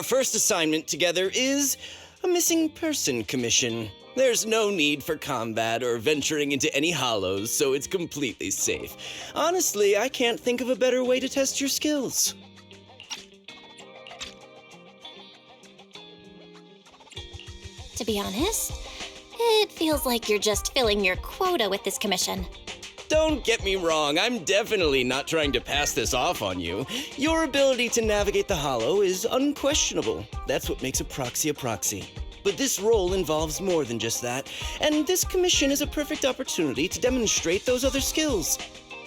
Our first assignment together is a missing person commission. There's no need for combat or venturing into any hollows, so it's completely safe. Honestly, I can't think of a better way to test your skills. To be honest, it feels like you're just filling your quota with this commission. Don't get me wrong, I'm definitely not trying to pass this off on you. Your ability to navigate the hollow is unquestionable. That's what makes a proxy. But this role involves more than just that, and this commission is a perfect opportunity to demonstrate those other skills.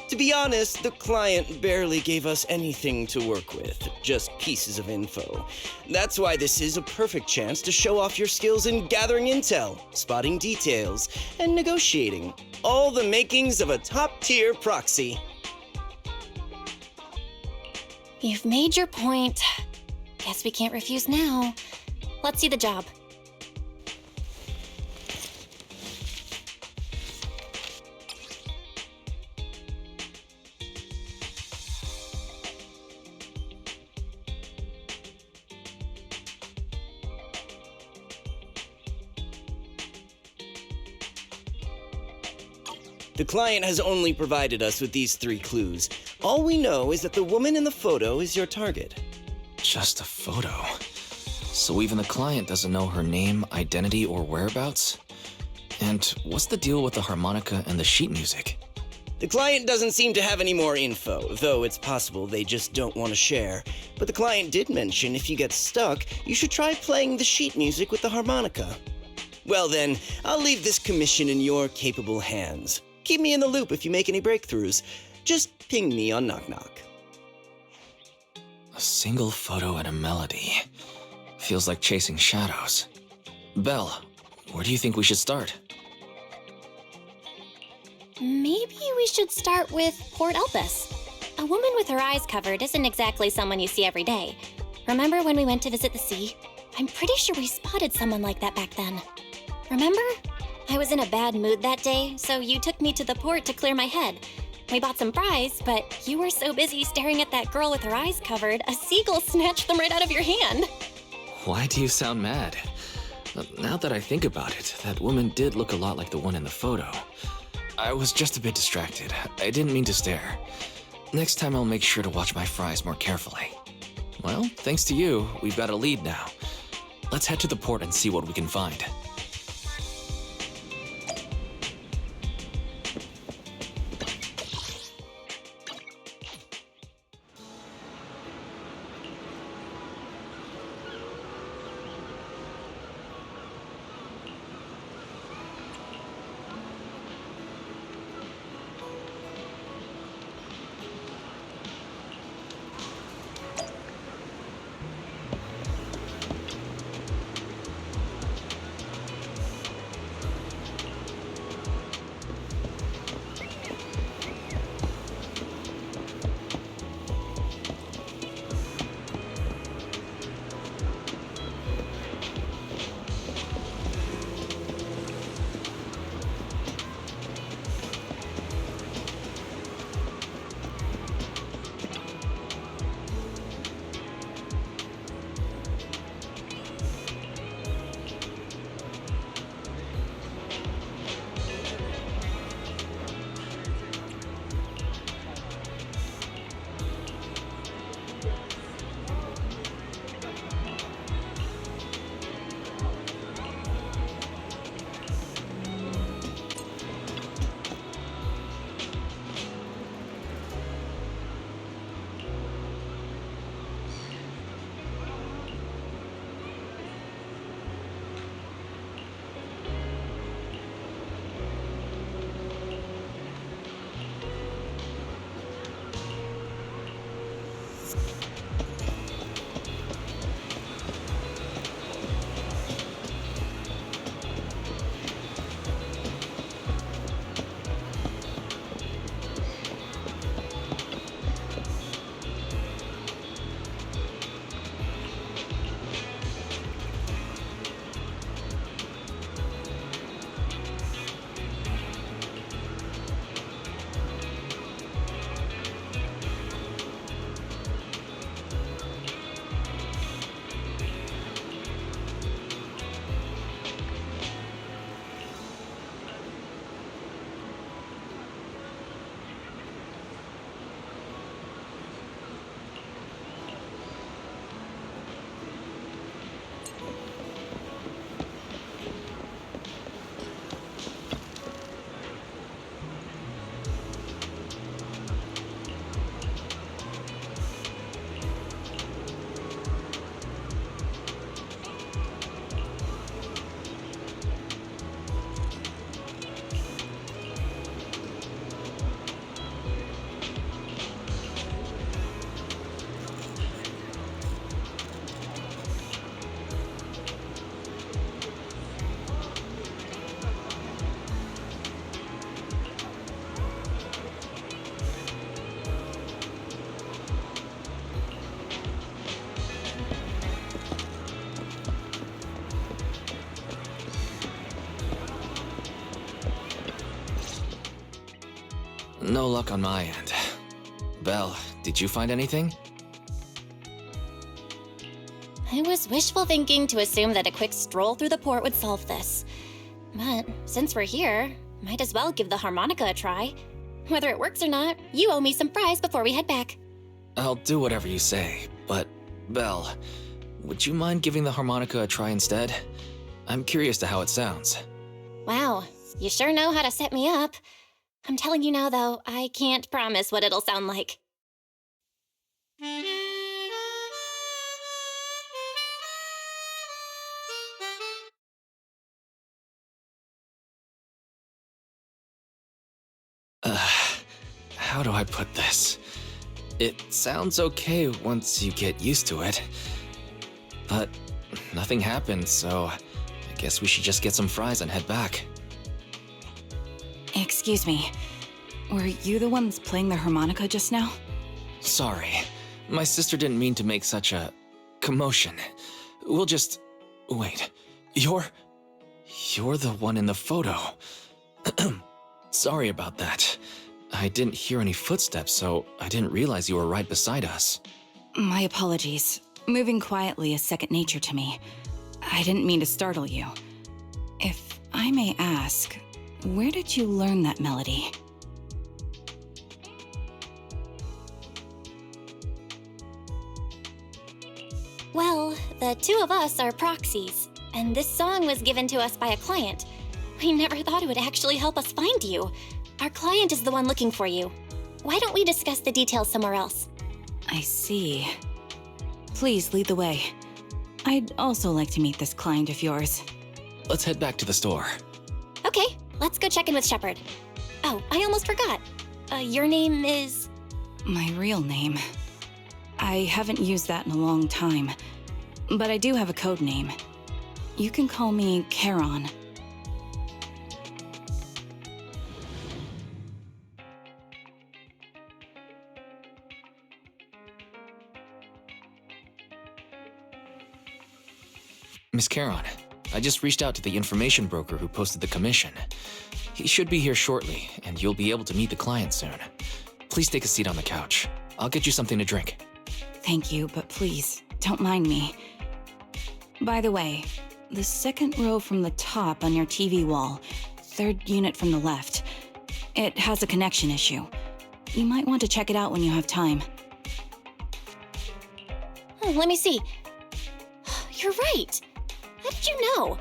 To be honest, the client barely gave us anything to work with, just pieces of info. That's why this is a perfect chance to show off your skills in gathering intel, spotting details, and negotiating. All the makings of a top-tier proxy. You've made your point. Guess we can't refuse now. Let's see the job. The client has only provided us with these 3 clues. All we know is that the woman in the photo is your target. Just a photo. So even the client doesn't know her name, identity, or whereabouts? And what's the deal with the harmonica and the sheet music? The client doesn't seem to have any more info, though it's possible they just don't want to share. But the client did mention if you get stuck, you should try playing the sheet music with the harmonica. Well then, I'll leave this commission in your capable hands. Keep me in the loop if you make any breakthroughs. Just ping me on Knock Knock. A single photo and a melody. Feels like chasing shadows. Belle, where do you think we should start? Maybe we should start with Port Elpis. A woman with her eyes covered isn't exactly someone you see every day. Remember when we went to visit the sea? I'm pretty sure we spotted someone like that back then. Remember? I was in a bad mood that day, so you took me to the port to clear my head. We bought some fries, but you were so busy staring at that girl with her eyes covered, a seagull snatched them right out of your hand. Why do you sound mad? Now that I think about it, that woman did look a lot like the one in the photo. I was just a bit distracted. I didn't mean to stare. Next time I'll make sure to watch my fries more carefully. Well, thanks to you, we've got a lead now. Let's head to the port and see what we can find. No luck on my end. Belle, did you find anything? I was wishful thinking to assume that a quick stroll through the port would solve this. But since we're here, might as well give the harmonica a try. Whether it works or not, you owe me some fries before we head back. I'll do whatever you say, but Belle, would you mind giving the harmonica a try instead? I'm curious to how it sounds. Wow, you sure know how to set me up. I'm telling you now, though, I can't promise what it'll sound like. How do I put this? It sounds okay once you get used to it. But nothing happened, so I guess we should just get some fries and head back. Excuse me. Were you the ones playing the harmonica just now? Sorry. My sister didn't mean to make such a commotion. We'll just... Wait. You're the one in the photo. Sorry about that. I didn't hear any footsteps, so I didn't realize you were right beside us. My apologies. Moving quietly is second nature to me. I didn't mean to startle you. If I may ask, where did you learn that melody? Well, the two of us are proxies, and this song was given to us by a client. We never thought it would actually help us find you. Our client is the one looking for you. Why don't we discuss the details somewhere else? I see. Please lead the way. I'd also like to meet this client of yours. Let's head back to the store. Okay, let's go check in with Shepard. Oh, I almost forgot. Your name is... My real name. I haven't used that in a long time, but I do have a code name. You can call me Charon. Miss Charon, I just reached out to the information broker who posted the commission. He should be here shortly, and you'll be able to meet the client soon. Please take a seat on the couch. I'll get you something to drink. Thank you, but please, don't mind me. By the way, the second row from the top on your TV wall, third unit from the left, it has a connection issue. You might want to check it out when you have time. Let me see. You're right. How did you know?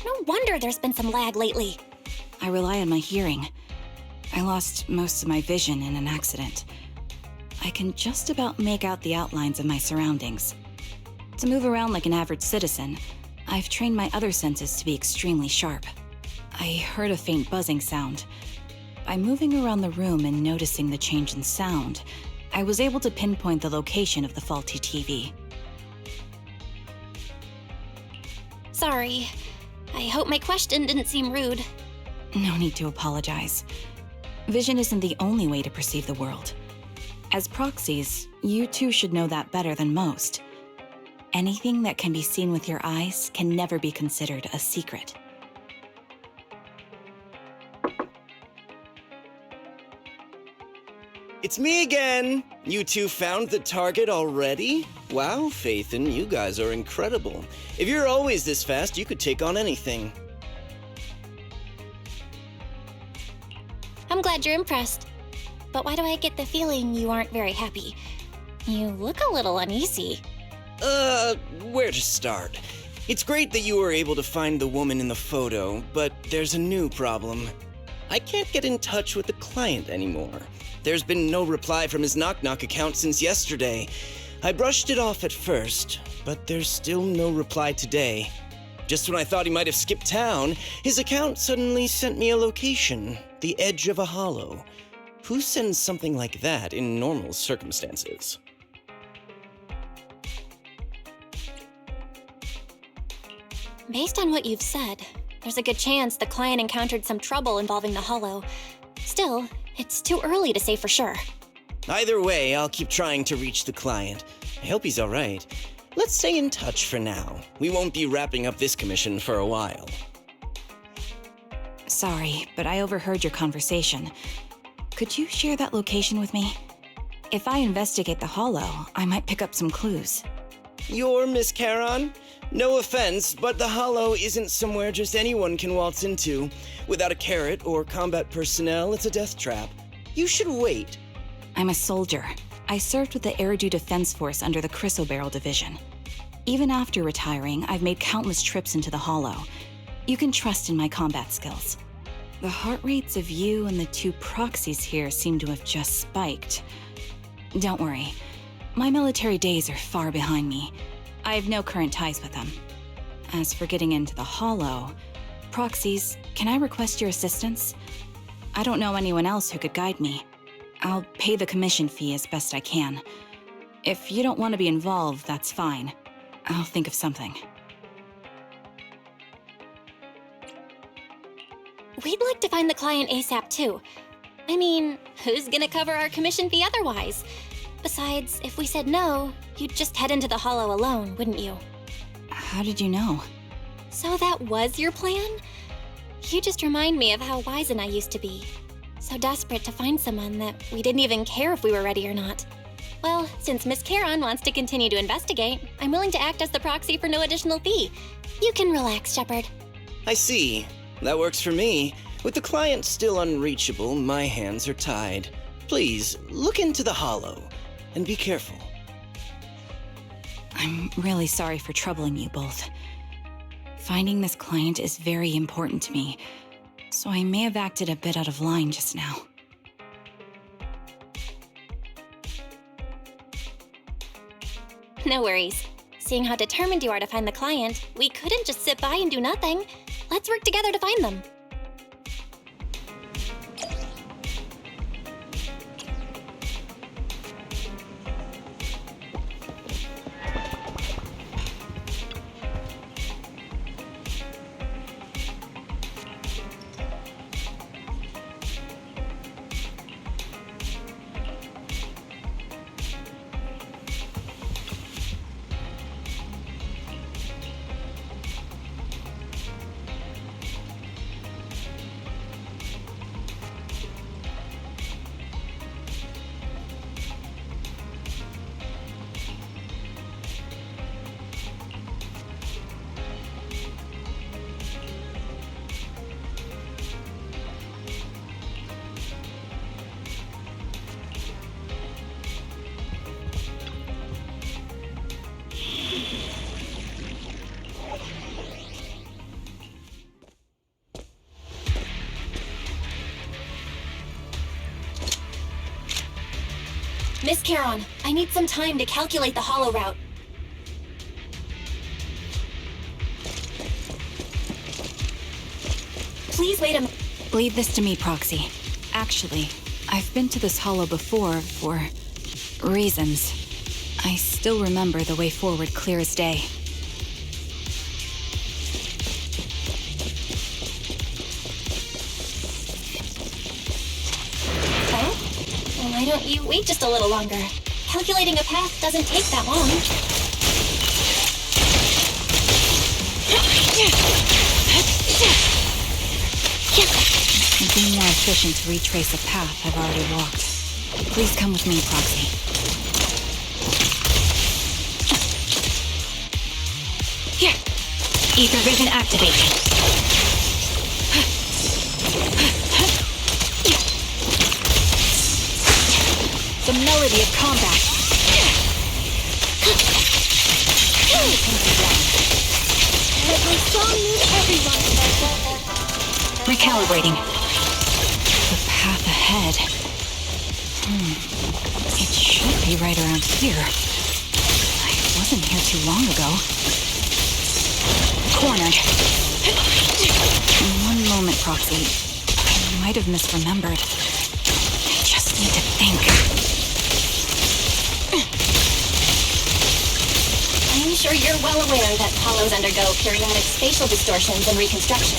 No wonder there's been some lag lately. I rely on my hearing. I lost most of my vision in an accident. I can just about make out the outlines of my surroundings. To move around like an average citizen, I've trained my other senses to be extremely sharp. I heard a faint buzzing sound. By moving around the room and noticing the change in sound, I was able to pinpoint the location of the faulty TV. Sorry. I hope my question didn't seem rude. No need to apologize. Vision isn't the only way to perceive the world. As proxies, you too should know that better than most. Anything that can be seen with your eyes can never be considered a secret. It's me again! You two found the target already? Wow, Faithin, you guys are incredible. If you're always this fast, you could take on anything. I'm glad you're impressed. But why do I get the feeling you aren't very happy? You look a little uneasy. Where to start? It's great that you were able to find the woman in the photo, but there's a new problem. I can't get in touch with the client anymore. There's been no reply from his Knock Knock account since yesterday. I brushed it off at first, but there's still no reply today. Just when I thought he might have skipped town, his account suddenly sent me a location, the edge of a hollow. Who sends something like that in normal circumstances? Based on what you've said, there's a good chance the client encountered some trouble involving the hollow. Still, it's too early to say for sure. Either way, I'll keep trying to reach the client. I hope he's alright. Let's stay in touch for now. We won't be wrapping up this commission for a while. Sorry, but I overheard your conversation. could you share that location with me? If I investigate the hollow, I might pick up some clues. You're Miss Charon? No offense, but the Hollow isn't somewhere just anyone can waltz into. Without a carrot or combat personnel, it's a death trap. You should wait. I'm a soldier. I served with the Eridu Defense Force under the Chrysoberyl Division. Even after retiring, I've made countless trips into the Hollow. You can trust in my combat skills. The heart rates of you and the two proxies here seem to have just spiked. Don't worry. My military days are far behind me. I have no current ties with them. As for getting into the Hollow, proxies, can I request your assistance? I don't know anyone else who could guide me. I'll pay the commission fee as best I can. If you don't want to be involved, that's fine. I'll think of something. We'd like to find the client ASAP too. I mean, who's gonna cover our commission fee otherwise? Besides, if we said no, you'd just head into the Hollow alone, wouldn't you? How did you know? So that was your plan? You just remind me of how Wise and I used to be. So desperate to find someone that we didn't even care if we were ready or not. Well, since Miss Charon wants to continue to investigate, I'm willing to act as the proxy for no additional fee. You can relax, Shepard. I see. That works for me. With the client still unreachable, my hands are tied. Please, look into the Hollow, and be careful. I'm really sorry for troubling you both. Finding this client is very important to me, so I may have acted a bit out of line just now. No worries. Seeing how determined you are to find the client, we couldn't just sit by and do nothing. Let's work together to find them. Miss Charon, I need some time to calculate the hollow route. Please wait a minute. Leave this to me, Proxy. Actually, I've been to this hollow before for reasons. I still remember the way forward clear as day. Why don't you wait just a little longer? Calculating a path doesn't take that long. It'd be more efficient to retrace a path I've already walked. Please come with me, Proxy. Here! Ether vision activate. The melody of combat. My song moves everyone. Recalibrating. The path ahead. It should be right around here. I wasn't here too long ago. Cornered. One moment, Proxy. I might have misremembered. I just need to think. I'm sure you're well aware that hollows undergo periodic spatial distortions and reconstruction.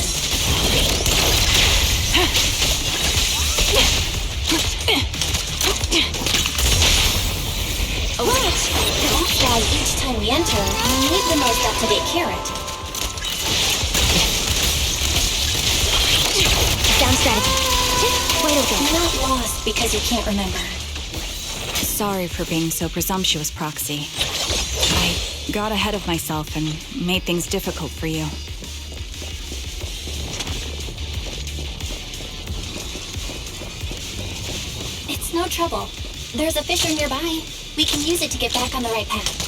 That's why each time we enter, we need the most up-to-date carrot. Down strategy. little bit. You're not lost because you can't remember. Sorry for being so presumptuous, Proxy. I got ahead of myself and made things difficult for you. It's no trouble. There's a fissure nearby. We can use it to get back on the right path.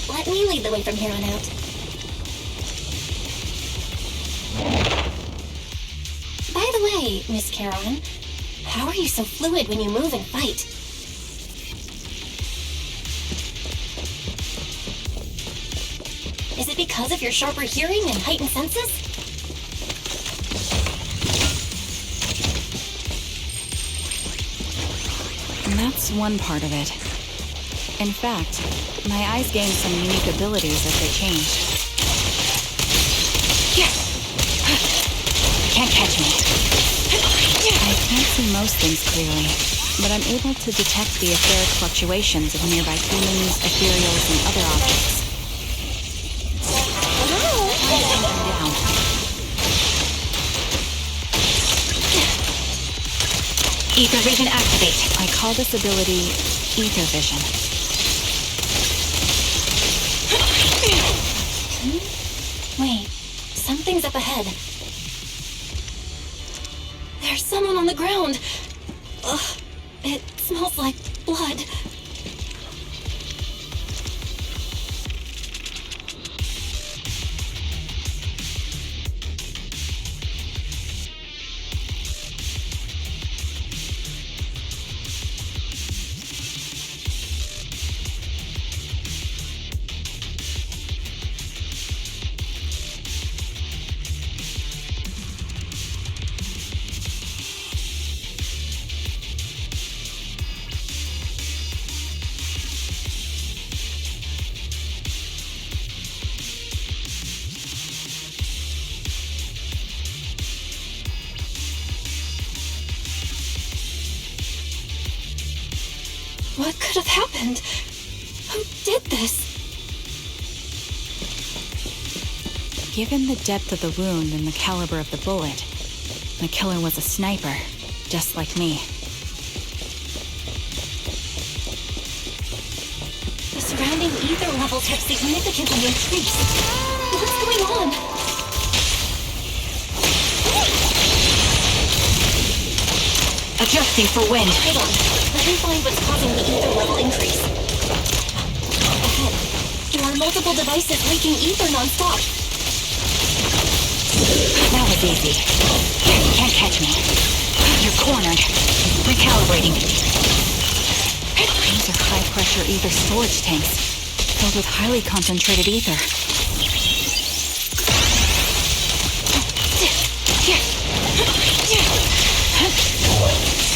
Let me lead the way from here on out. By the way, Miss Caroline, how are you so fluid when you move and fight? Is it because of your sharper hearing and heightened senses? And that's one part of it. In fact, my eyes gained some unique abilities as they changed. Can't catch me. I can't see most things clearly, but I'm able to detect the etheric fluctuations of nearby humans, ethereals, and other objects. Down. Ether vision activate. I call this ability ether vision. Wait, something's up ahead. There's someone on the ground. Ugh, it smells like blood. What could have happened? Who did this? Given the depth of the wound and the caliber of the bullet, the killer was a sniper, just like me. The surrounding ether levels have significantly increased. What's going on? Adjusting for wind. Hold on. Let me find what's causing the ether level increase. Ahead. There are multiple devices leaking ether nonstop. That was easy. Can't catch me. You're cornered. Recalibrating. These are high-pressure ether storage tanks, filled with highly concentrated ether.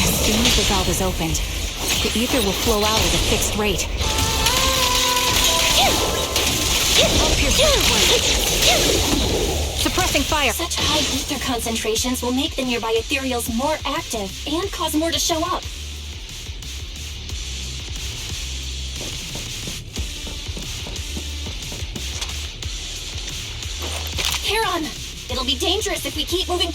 As soon as the valve is opened, the ether will flow out at a fixed rate. Suppressing fire. Such high ether concentrations will make the nearby ethereals more active and cause more to show up. Charon! It'll be dangerous if we keep moving.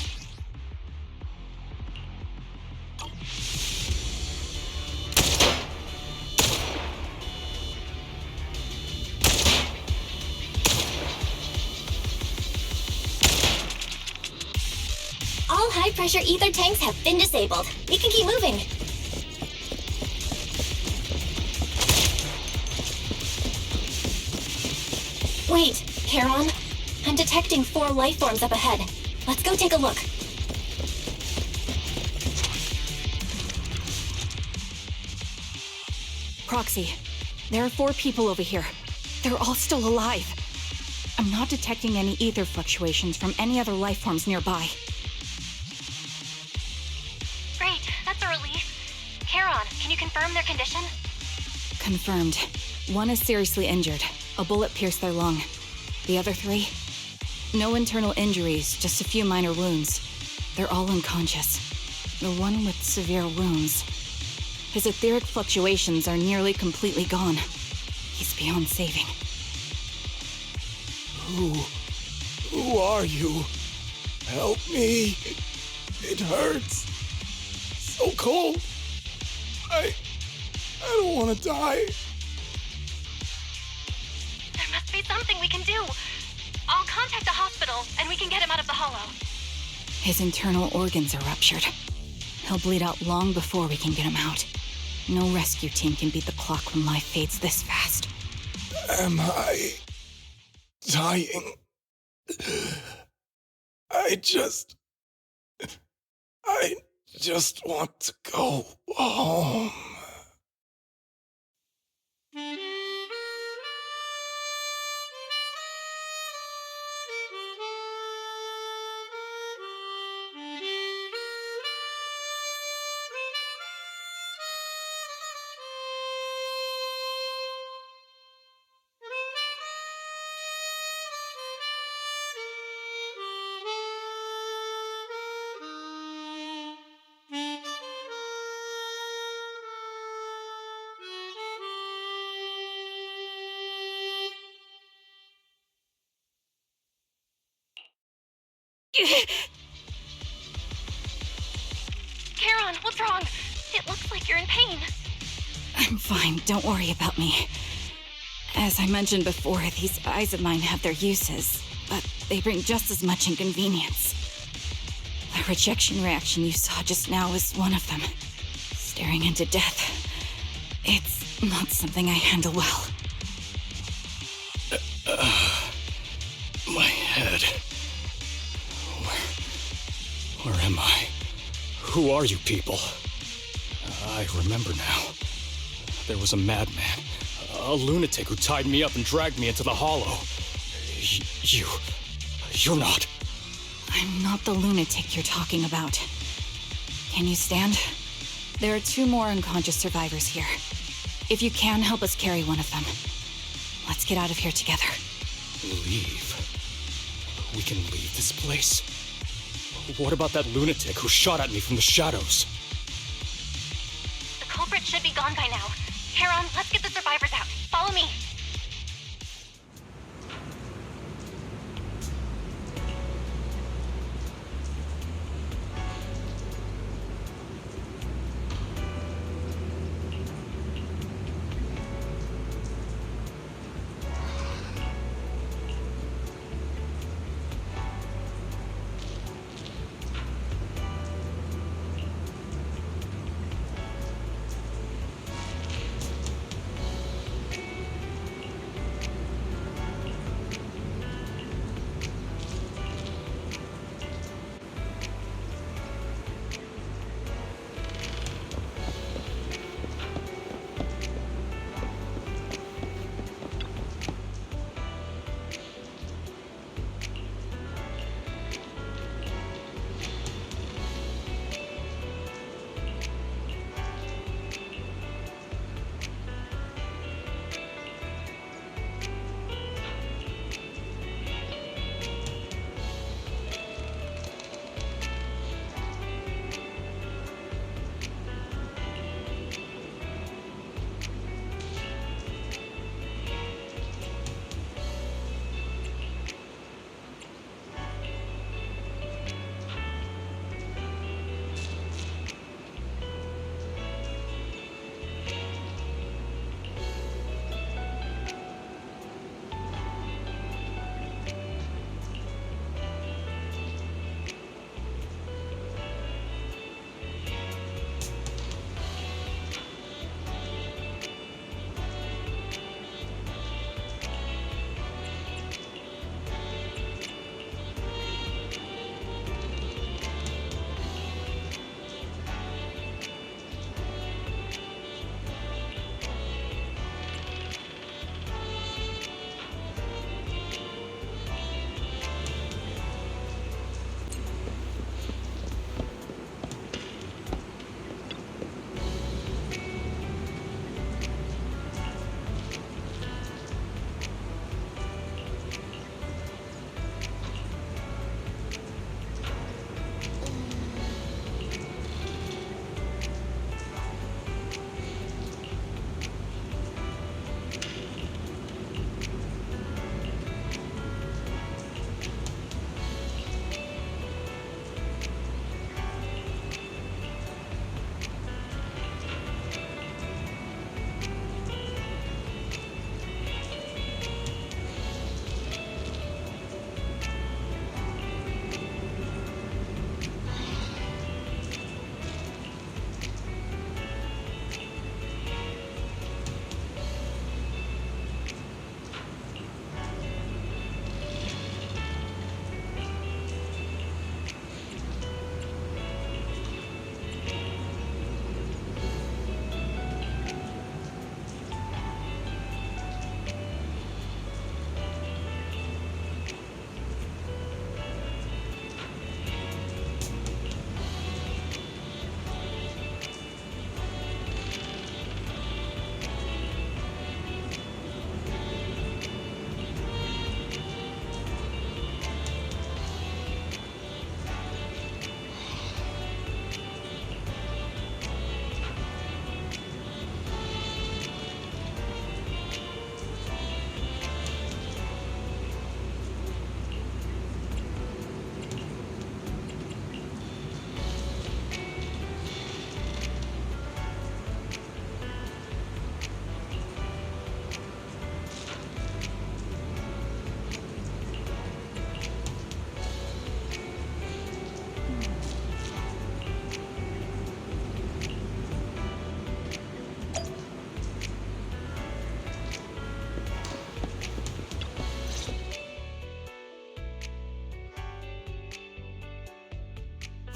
All high-pressure ether tanks have been disabled. We can keep moving. Wait, Charon. I'm detecting 4 life forms up ahead. Let's go take a look. Proxy, there are 4 people over here. They're all still alive. I'm not detecting any ether fluctuations from any other life forms nearby. Great, that's a relief. Charon, can you confirm their condition? Confirmed. 1 is seriously injured. A bullet pierced their lung. The other 3? No internal injuries, just a few minor wounds. They're all unconscious. The one with severe wounds. His etheric fluctuations are nearly completely gone. He's beyond saving. Who are you? Help me. It hurts. So cold. I don't want to die. There must be something we can do. I'll contact the hospital, and we can get him out of the hollow. His internal organs are ruptured. He'll bleed out long before we can get him out. No rescue team can beat the clock when life fades this fast. Am I dying? I just want to go home. Charon, what's wrong? It looks like you're in pain. I'm fine, don't worry about me. As I mentioned before, these eyes of mine have their uses, but they bring just as much inconvenience. The rejection reaction you saw just now is one of them. Staring into death. It's not something I handle well. My head. Where am I? Who are you people? I remember now. There was a madman, a lunatic who tied me up and dragged me into the hollow. You're not. I'm not the lunatic you're talking about. Can you stand? There are 2 more unconscious survivors here. If you can, help us carry one of them. Let's get out of here together. Leave? We can leave this place? What about that lunatic who shot at me from the shadows? The culprit should be gone by now. Charon, let's get the survivors out. Follow me.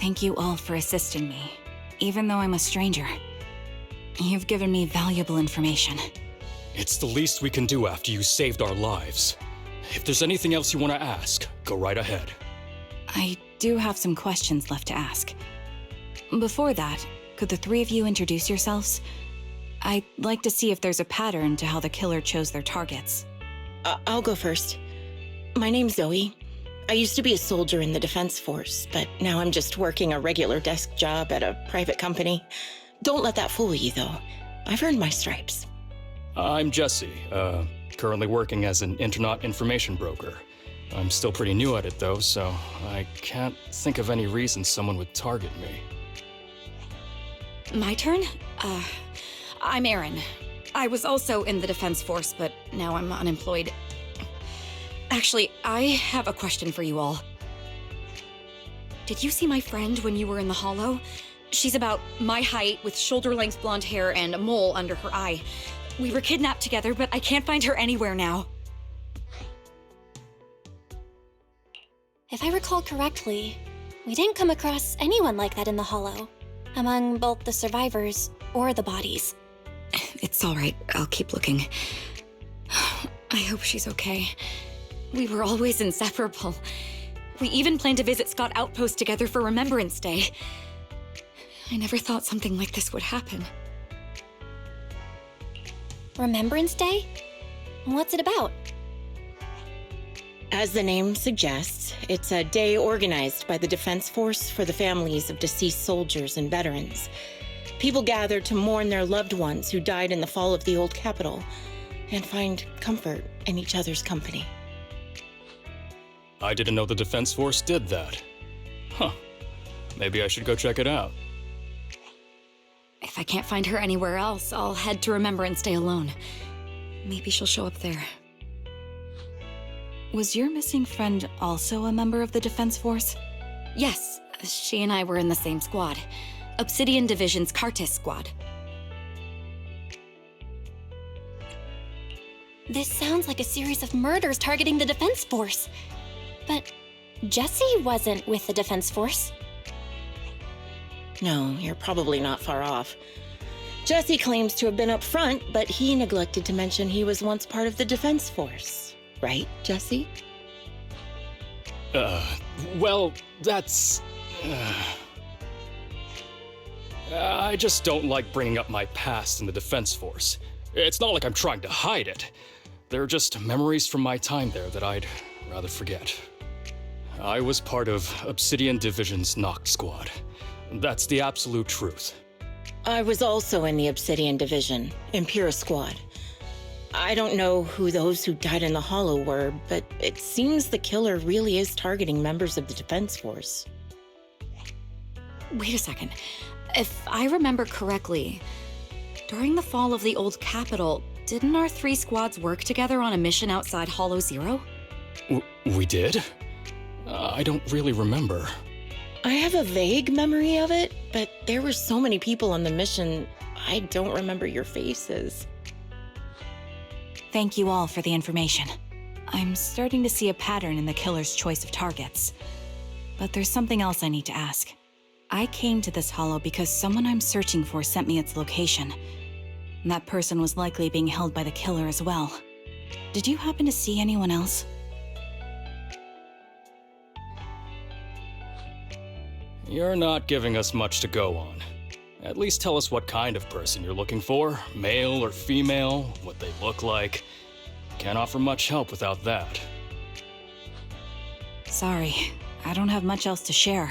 Thank you all for assisting me, even though I'm a stranger. You've given me valuable information. It's the least we can do after you saved our lives. If there's anything else you want to ask, go right ahead. I do have some questions left to ask. Before that, could the three of you introduce yourselves? I'd like to see if there's a pattern to how the killer chose their targets. I'll go first. My name's Zoe. I used to be a soldier in the Defense Force, but now I'm just working a regular desk job at a private company. Don't let that fool you, though. I've earned my stripes. I'm Jesse, currently working as an internat information broker. I'm still pretty new at it, though, so I can't think of any reason someone would target me. My turn? I'm Erin. I was also in the Defense Force, but now I'm unemployed. Actually, I have a question for you all. Did you see my friend when you were in the Hollow? She's about my height, with shoulder-length blonde hair and a mole under her eye. We were kidnapped together, but I can't find her anywhere now. If I recall correctly, we didn't come across anyone like that in the Hollow, among both the survivors or the bodies. It's all right. I'll keep looking. I hope she's okay. We were always inseparable. We even planned to visit Scott Outpost together for Remembrance Day. I never thought something like this would happen. Remembrance Day? What's it about? As the name suggests, it's a day organized by the Defense Force for the families of deceased soldiers and veterans. People gather to mourn their loved ones who died in the fall of the old capital and find comfort in each other's company. I didn't know the Defense Force did that. Huh. Maybe I should go check it out. If I can't find her anywhere else, I'll head to Remembrance Day alone. Maybe she'll show up there. Was your missing friend also a member of the Defense Force? Yes, she and I were in the same squad. Obsidian Division's Cartis squad. This sounds like a series of murders targeting the Defense Force. But Jesse wasn't with the Defense Force. No, you're probably not far off. Jesse claims to have been up front, but he neglected to mention he was once part of the Defense Force. Right, Jesse? Well, that's... I just don't like bringing up my past in the Defense Force. It's not like I'm trying to hide it. They're just memories from my time there that I'd rather forget. I was part of Obsidian Division's Noct Squad. That's the absolute truth. I was also in the Obsidian Division, Impera Squad. I don't know who those who died in the Hollow were, but it seems the killer really is targeting members of the Defense Force. Wait a second. If I remember correctly, during the fall of the old capital, didn't our three squads work together on a mission outside Hollow Zero? We did? I don't really remember. I have a vague memory of it, but there were so many people on the mission, I don't remember your faces. Thank you all for the information. I'm starting to see a pattern in the killer's choice of targets. But there's something else I need to ask. I came to this hollow because someone I'm searching for sent me its location. And that person was likely being held by the killer as well. Did you happen to see anyone else? You're not giving us much to go on. At least tell us what kind of person you're looking for, male or female, what they look like. Can't offer much help without that. Sorry, I don't have much else to share.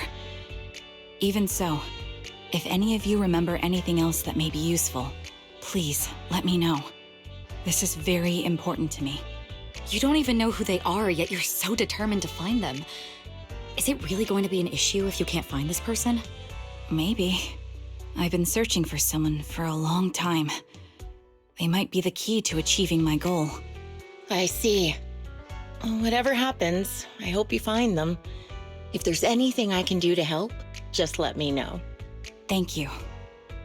Even so, if any of you remember anything else that may be useful, please let me know. This is very important to me. You don't even know who they are, yet you're so determined to find them. Is it really going to be an issue if you can't find this person? Maybe. I've been searching for someone for a long time. They might be the key to achieving my goal. I see. Whatever happens, I hope you find them. If there's anything I can do to help, just let me know. Thank you.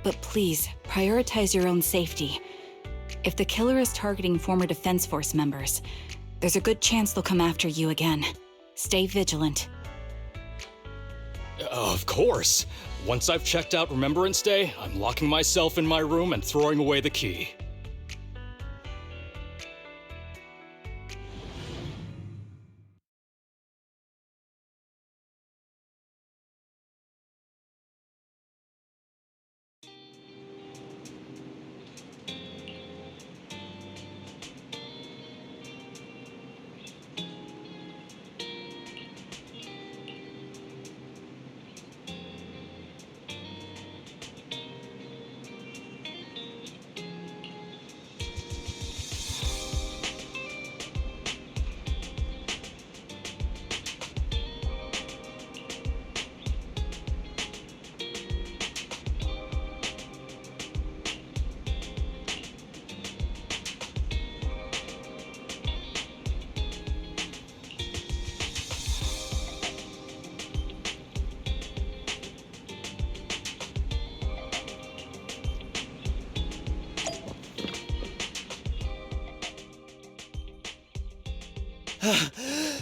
But please, prioritize your own safety. If the killer is targeting former Defense Force members, there's a good chance they'll come after you again. Stay vigilant. Of course. Once I've checked out Remembrance Day, I'm locking myself in my room and throwing away the key.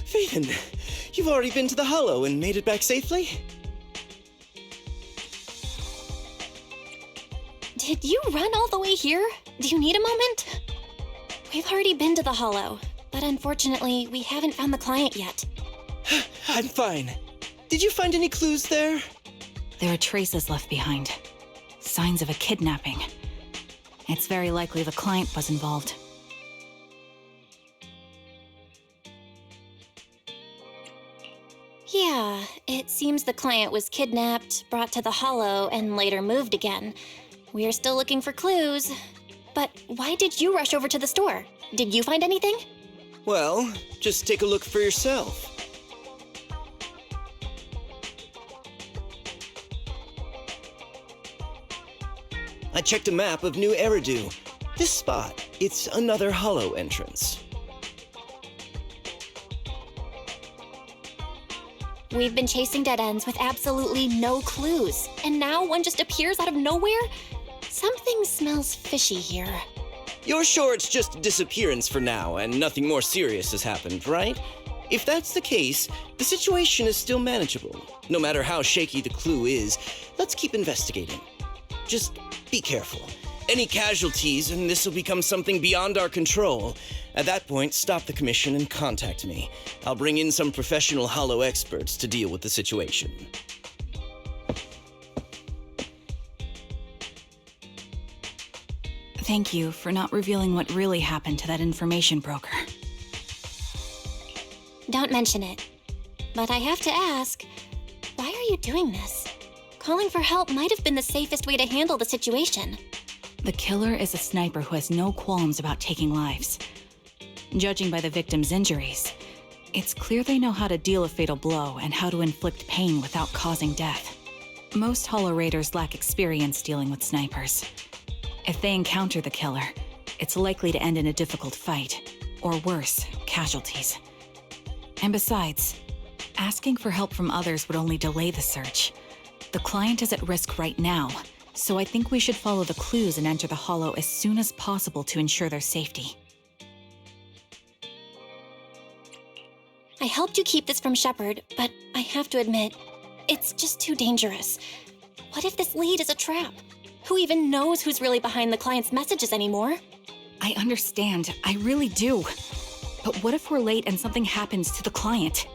Phaeton, you've already been to the Hollow and made it back safely? Did you run all the way here? Do you need a moment? We've already been to the Hollow, but unfortunately, we haven't found the client yet. I'm fine. Did you find any clues there? There are traces left behind. Signs of a kidnapping. It's very likely the client was involved. Yeah, it seems the client was kidnapped, brought to the Hollow, and later moved again. We're still looking for clues. But why did you rush over to the store? Did you find anything? Well, just take a look for yourself. I checked a map of New Eridu. This spot, it's another Hollow entrance. We've been chasing dead ends with absolutely no clues, and now one just appears out of nowhere? Something smells fishy here. You're sure it's just a disappearance for now and nothing more serious has happened, right? If that's the case, the situation is still manageable. No matter how shaky the clue is, let's keep investigating. Just be careful. Any casualties, and this will become something beyond our control. At that point, stop the commission and contact me. I'll bring in some professional Hollow experts to deal with the situation. Thank you for not revealing what really happened to that information broker. Don't mention it. But I have to ask, why are you doing this? Calling for help might have been the safest way to handle the situation. The killer is a sniper who has no qualms about taking lives. Judging by the victim's injuries, it's clear they know how to deal a fatal blow and how to inflict pain without causing death. Most Hollow Raiders lack experience dealing with snipers. If they encounter the killer, it's likely to end in a difficult fight, or worse, casualties. And besides, asking for help from others would only delay the search. The client is at risk right now, so I think we should follow the clues and enter the Hollow as soon as possible to ensure their safety. I helped you keep this from Shepard, but I have to admit, it's just too dangerous. What if this lead is a trap? Who even knows who's really behind the client's messages anymore? I understand, I really do. But what if we're late and something happens to the client?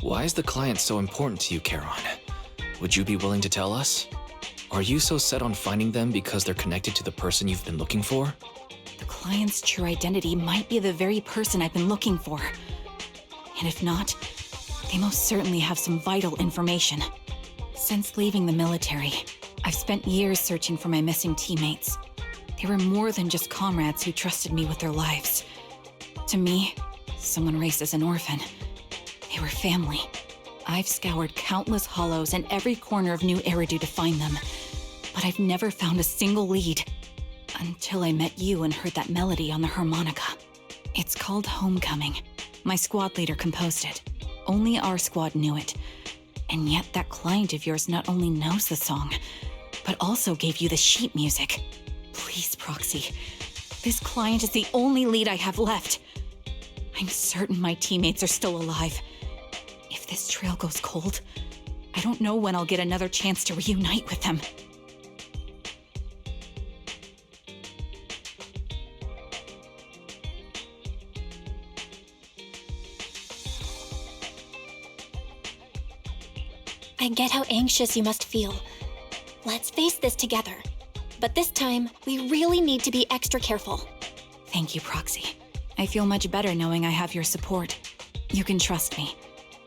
Why is the client so important to you, Charon? Would you be willing to tell us? Are you so set on finding them because they're connected to the person you've been looking for? The client's true identity might be the very person I've been looking for. And if not, they most certainly have some vital information. Since leaving the military, I've spent years searching for my missing teammates. They were more than just comrades who trusted me with their lives. To me, someone raised as an orphan, they were family. I've scoured countless hollows and every corner of New Eridu to find them, but I've never found a single lead. Until I met you and heard that melody on the harmonica. It's called Homecoming. My squad leader composed it. Only our squad knew it. And yet that client of yours not only knows the song, but also gave you the sheet music. Please, Proxy. This client is the only lead I have left. I'm certain my teammates are still alive. If this trail goes cold, I don't know when I'll get another chance to reunite with them. I get how anxious you must feel. Let's face this together. But this time, we really need to be extra careful. Thank you, Proxy. I feel much better knowing I have your support. You can trust me.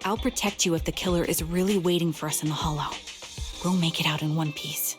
I'll protect you if the killer is really waiting for us in the Hollow. We'll make it out in one piece.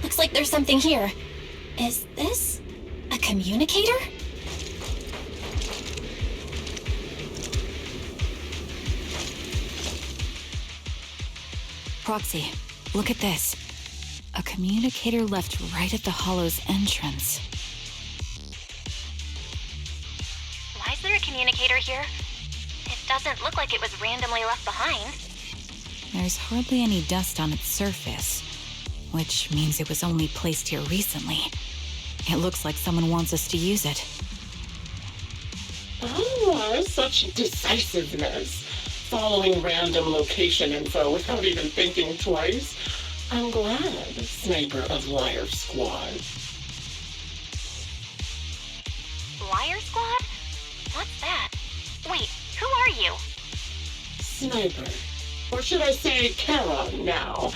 Looks like there's something here. Is this a communicator? Proxy, look at this. A communicator left right at the Hollow's entrance. Why is there a communicator here? It doesn't look like it was randomly left behind. There's hardly any dust on its surface, which means it was only placed here recently. It looks like someone wants us to use it. Oh, such decisiveness. Following random location info without even thinking twice. I'm glad, sniper of Liar Squad. Liar Squad? What's that? Wait, who are you? Sniper. Or should I say Charon now?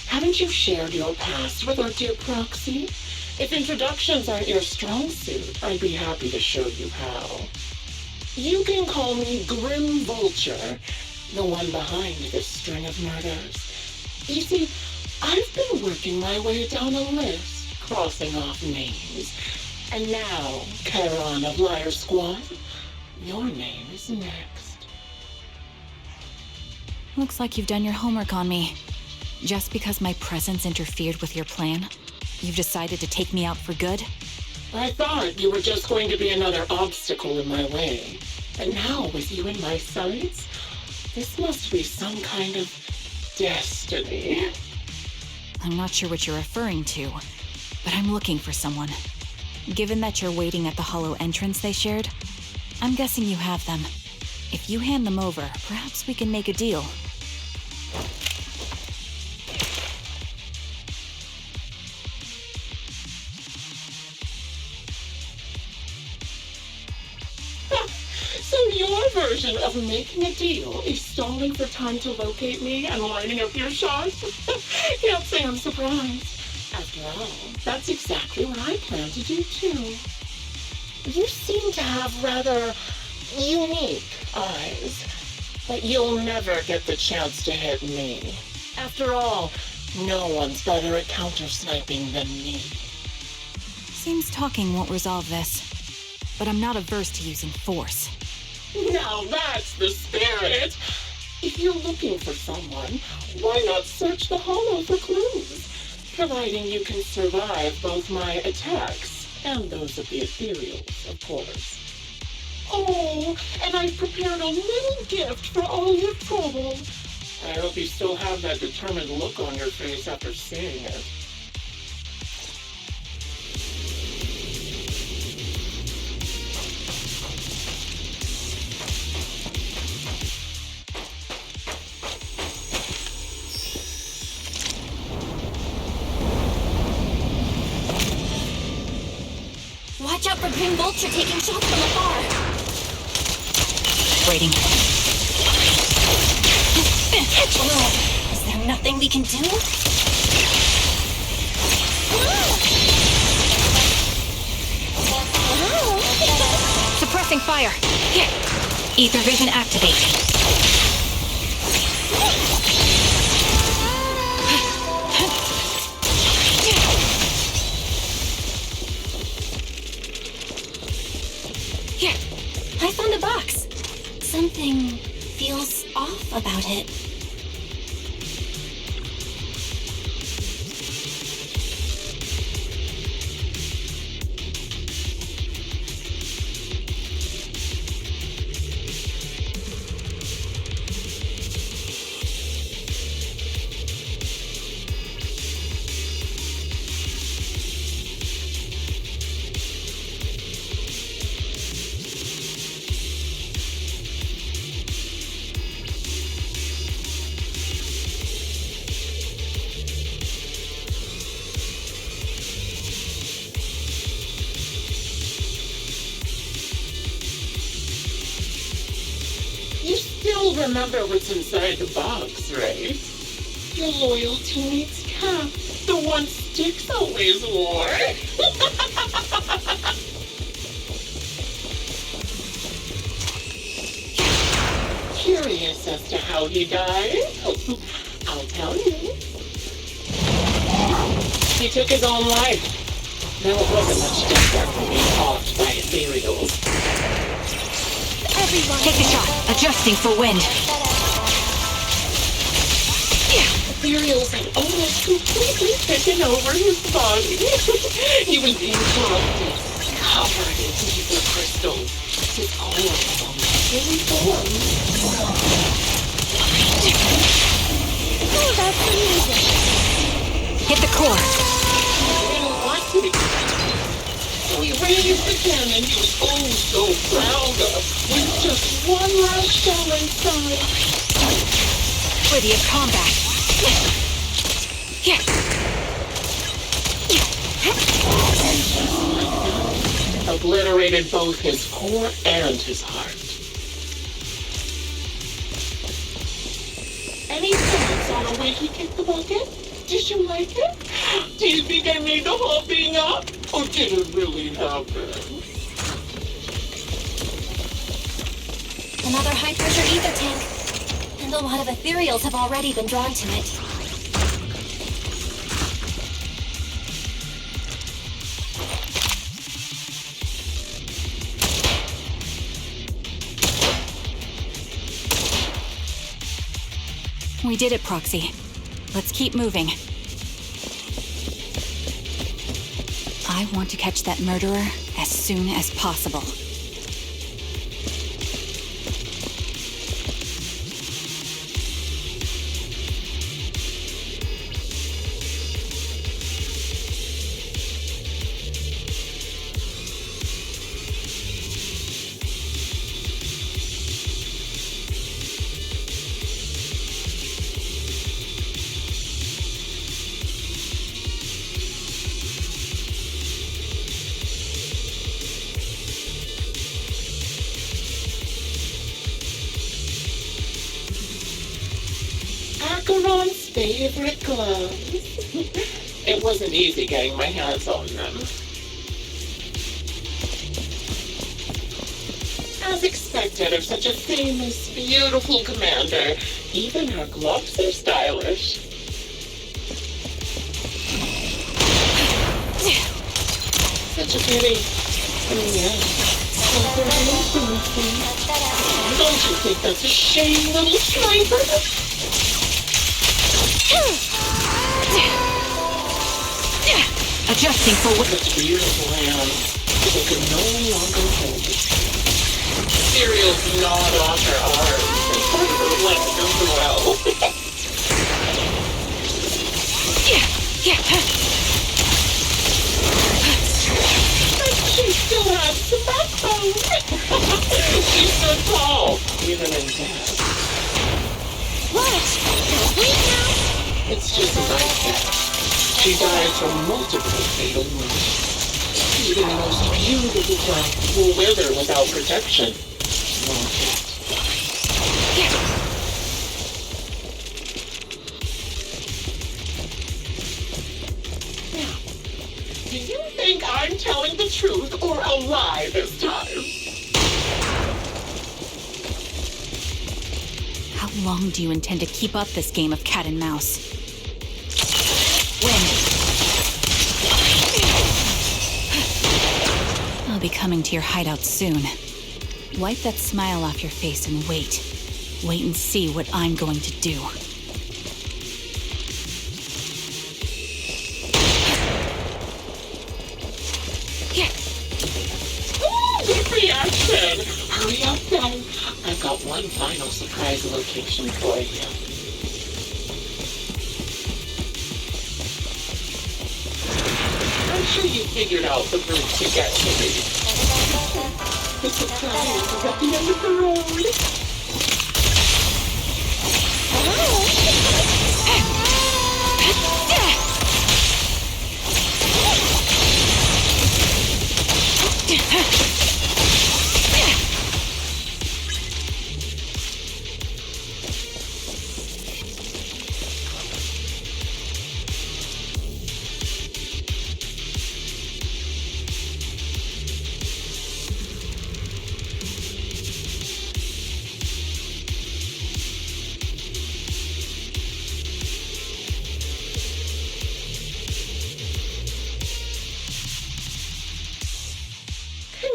Haven't you shared your past with our dear Proxy? If introductions aren't your strong suit, I'd be happy to show you how. You can call me Grim Vulture, the one behind this string of murders. You see, I've been working my way down a list, crossing off names. And now, Charon of Liar Squad, your name is next. Looks like you've done your homework on me. Just because my presence interfered with your plan, you've decided to take me out for good? I thought you were just going to be another obstacle in my way. And now, with you in my sights, this must be some kind of destiny. I'm not sure what you're referring to, but I'm looking for someone. Given that you're waiting at the Hollow entrance they shared, I'm guessing you have them. If you hand them over, perhaps we can make a deal. So your version of making a deal is stalling for time to locate me and lining up your shots? Can't say I'm surprised. After all, that's exactly what I plan to do too. You seem to have rather unique eyes, but you'll never get the chance to hit me. After all, no one's better at counter-sniping than me. Seems talking won't resolve this, but I'm not averse to using force. Now that's the spirit! If you're looking for someone, why not search the Hollow for clues? Providing you can survive both my attacks and those of the ethereals, of course. Oh, and I've prepared a little gift for all your trouble. I hope you still have that determined look on your face after seeing it. Watch out for Grim Vulture taking shots from afar. Waiting. Is there nothing we can do? Suppressing fire. Here. Ether vision activate. the box. Something feels off about it. You still remember what's inside the box, right? Your loyal teammate's cap, the one Styx always wore. Curious as to how he died? I'll tell you. He took his own life. Now it wasn't much different from being offed by ethereals. Everyone, Take the shot. Adjusting for wind. Ethereals had almost completely taken over his body. He was being corrupted, covered in evil crystals. His core was almost fully formed. oh, that's amazing. Hit the core. He didn't want to be. So he raised the cannon he was oh so proud of, with just one last shell inside. Worthy of combat. Yeah. Obliterated both his core and his heart. Any thoughts on the way he kicked the bucket? Did you like it? Do you think I made the whole thing up? Or did it really happen? Another high-pressure ether tank. And a lot of ethereals have already been drawn to it. We did it, Proxy. Let's keep moving. I want to catch that murderer as soon as possible. Acheron's favorite gloves. It wasn't easy getting my hands on them. As expected of such a famous, beautiful commander, even her gloves are stylish. Such a pity. Yeah. Don't you think that's a shame, little sniper? Adjusting for what? Such beautiful hands. They can no longer hold it. Cereals gnawed off her arms and part of her leg as well. But she still has some backbone. She stood tall, even in death. What? Wait now? It's just as I said. She died from multiple fatal wounds. Even the most beautiful plant will wither without protection. Won't it? Now, do you think I'm telling the truth or a lie this time? How long do you intend to keep up this game of cat and mouse? Wind. I'll be coming to your hideout soon. Wipe that smile off your face and wait. Wait and see what I'm going to do. Ooh, good reaction! Hurry up then. I've got one final surprise location for you. I'm sure you figured out the route to get to me. The surprise is at the end of the road.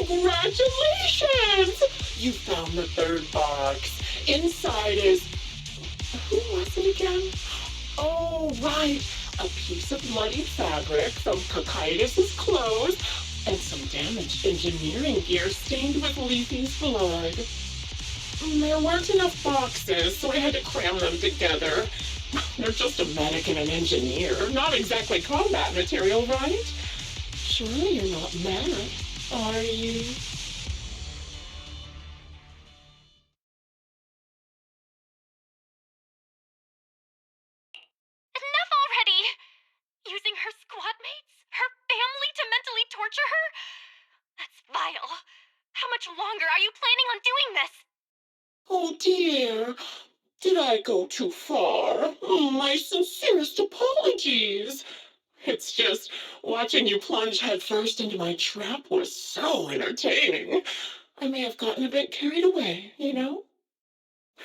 Congratulations! You found the third box. Inside is... Who was it again? Oh, right. A piece of bloody fabric from Cocytus's clothes and some damaged engineering gear stained with Leafy's blood. There weren't enough boxes, so I had to cram them together. They're just a medic and an engineer. Not exactly combat material, right? Surely you're not mad, are you? Enough already! Using her squad mates? Her family to mentally torture her? That's vile. How much longer are you planning on doing this? Oh dear, did I go too far? My sincerest apologies. It's just, watching you plunge headfirst into my trap was so entertaining. I may have gotten a bit carried away, you know?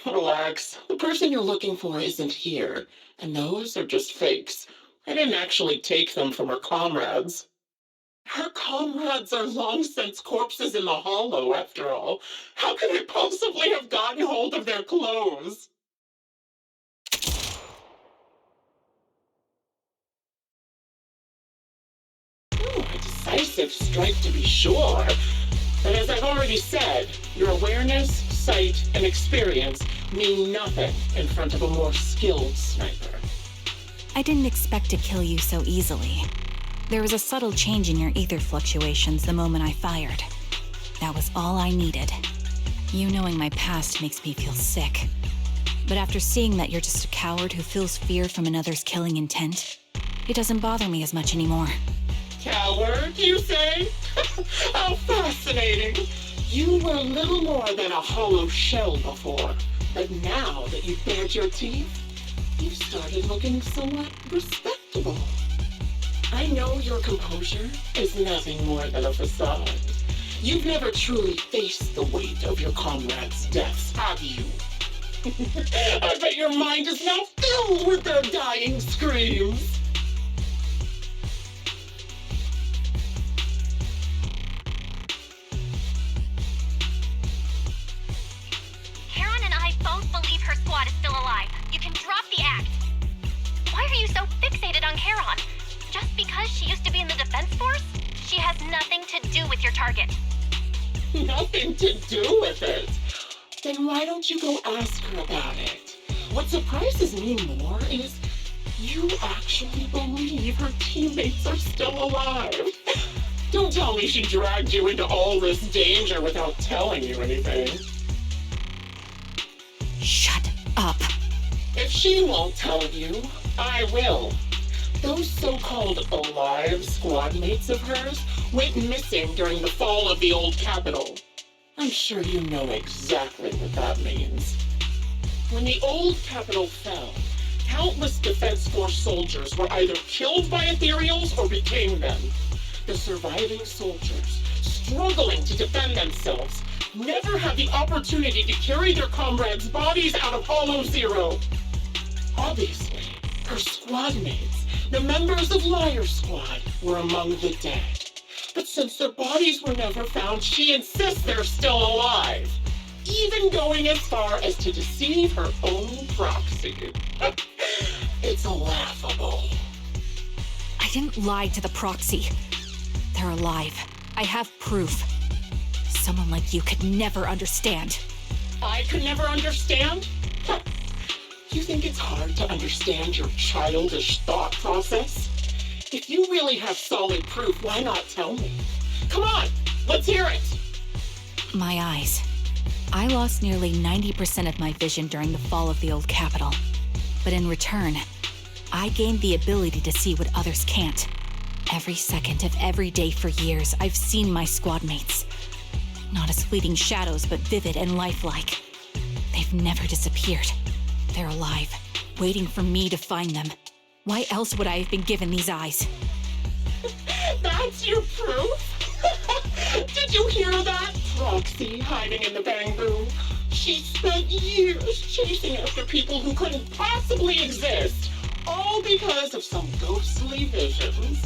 Relax, the person you're looking for isn't here, and those are just fakes. I didn't actually take them from her comrades. Her comrades are long since corpses in the hollow, after all. How could I possibly have gotten hold of their clothes? A decisive strike to be sure. But as I've already said, your awareness, sight, and experience mean nothing in front of a more skilled sniper. I didn't expect to kill you so easily. There was a subtle change in your ether fluctuations the moment I fired. That was all I needed. You knowing my past makes me feel sick. But after seeing that you're just a coward who feels fear from another's killing intent, it doesn't bother me as much anymore. Coward, you say? How fascinating. You were little more than a hollow shell before, but now that you've bared your teeth, you've started looking somewhat respectable. I know your composure is nothing more than a facade. You've never truly faced the weight of your comrades' deaths, have you? I bet your mind is now filled with their dying screams. Heron and I both believe her squad is still alive. You can drop the act. Why are you so fixated on Charon? Just because she used to be in the defense force? She has nothing to do with your target. Nothing to do with it? Then why don't you go ask her about it? What surprises me more is you actually believe her teammates are still alive. Don't tell me she dragged you into all this danger without telling you anything. Shut up. If she won't tell you, I will. Those so-called alive squad mates of hers went missing during the fall of the old capital. I'm sure you know exactly what that means. When the old capital fell, countless Defense Force soldiers were either killed by ethereals or became them. The surviving soldiers, struggling to defend themselves, never had the opportunity to carry their comrades' bodies out of Hollow Zero. Obviously, her squad mates, the members of Liar Squad, were among the dead. But since their bodies were never found, she insists they're still alive. Even going as far as to deceive her own proxy. It's laughable. I didn't lie to the proxy. They're alive. I have proof. Someone like you could never understand. I could never understand? You think it's hard to understand your childish thought process? If you really have solid proof, why not tell me? Come on, let's hear it! My eyes. I lost nearly 90% of my vision during the fall of the old capital. But in return, I gained the ability to see what others can't. Every second of every day for years, I've seen my squad mates. Not as fleeting shadows, but vivid and lifelike. They've never disappeared. They're alive, waiting for me to find them. Why else would I have been given these eyes? That's your proof? Did you hear that? Proxy hiding in the bamboo. She spent years chasing after people who couldn't possibly exist, all because of some ghostly visions.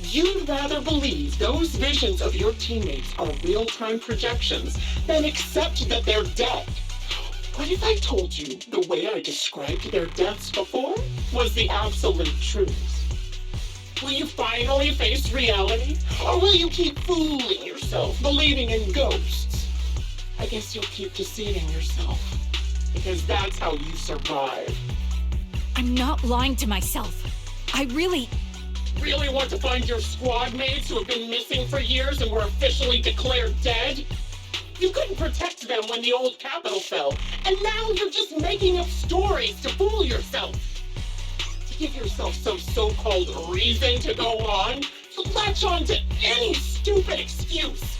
You'd rather believe those visions of your teammates are real-time projections than accept that they're dead. What if I told you the way I described their deaths before was the absolute truth? Will you finally face reality? Or will you keep fooling yourself, believing in ghosts? I guess you'll keep deceiving yourself, because that's how you survive. I'm not lying to myself. I really want to find your squad mates who have been missing for years and were officially declared dead? You couldn't protect them when the old capital fell, and now you're just making up stories to fool yourself. To give yourself some so-called reason to go on, you latch on to any stupid excuse.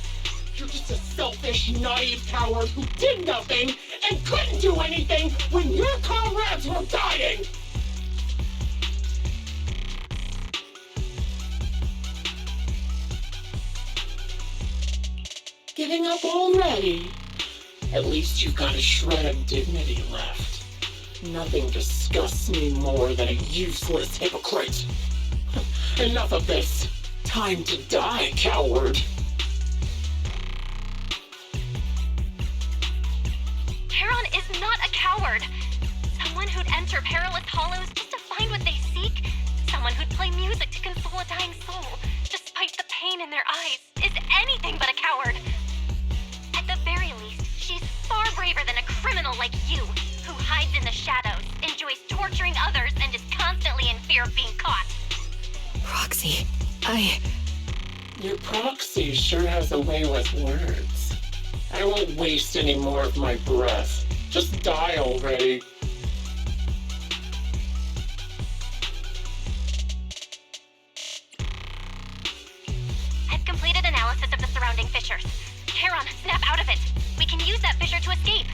You're just a selfish, naive coward who did nothing and couldn't do anything when your comrades were dying. Giving up already? At least you've got a shred of dignity left. Nothing disgusts me more than a useless hypocrite. Enough of this. Time to die, coward. Charon is not a coward. Someone who'd enter perilous hollows just to find what they seek. Someone who'd play music to console a dying soul, despite the pain in their eyes, is anything but a coward. At the very least, she's far braver than a criminal like you, who hides in the shadows, enjoys torturing others, and is constantly in fear of being caught. Proxy, Your proxy sure has a way with words. I won't waste any more of my breath. Just die already. I've completed analysis of the surrounding fissures. Charon, snap out of it. We can use that fissure to escape.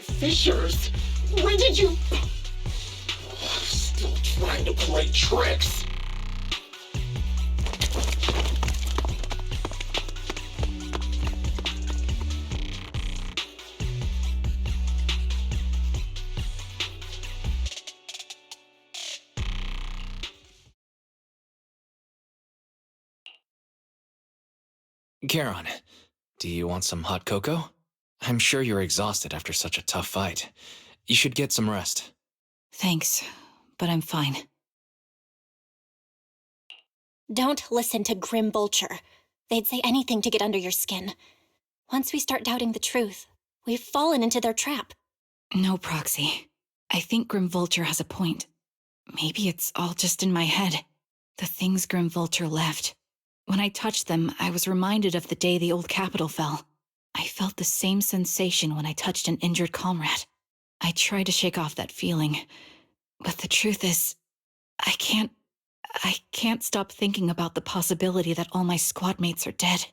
Fissures? When did you... Still trying to play tricks. Charon, do you want some hot cocoa? I'm sure you're exhausted after such a tough fight. You should get some rest. thanks, but I'm fine. Don't listen to Grim Vulture. They'd say anything to get under your skin. Once we start doubting the truth, we've fallen into their trap. No, Proxy. I think Grim Vulture has a point. Maybe it's all just in my head. The things Grim Vulture left. When I touched them, I was reminded of the day the old capital fell. I felt the same sensation when I touched an injured comrade. I tried to shake off that feeling, but the truth is, I can't stop thinking about the possibility that all my squad mates are dead.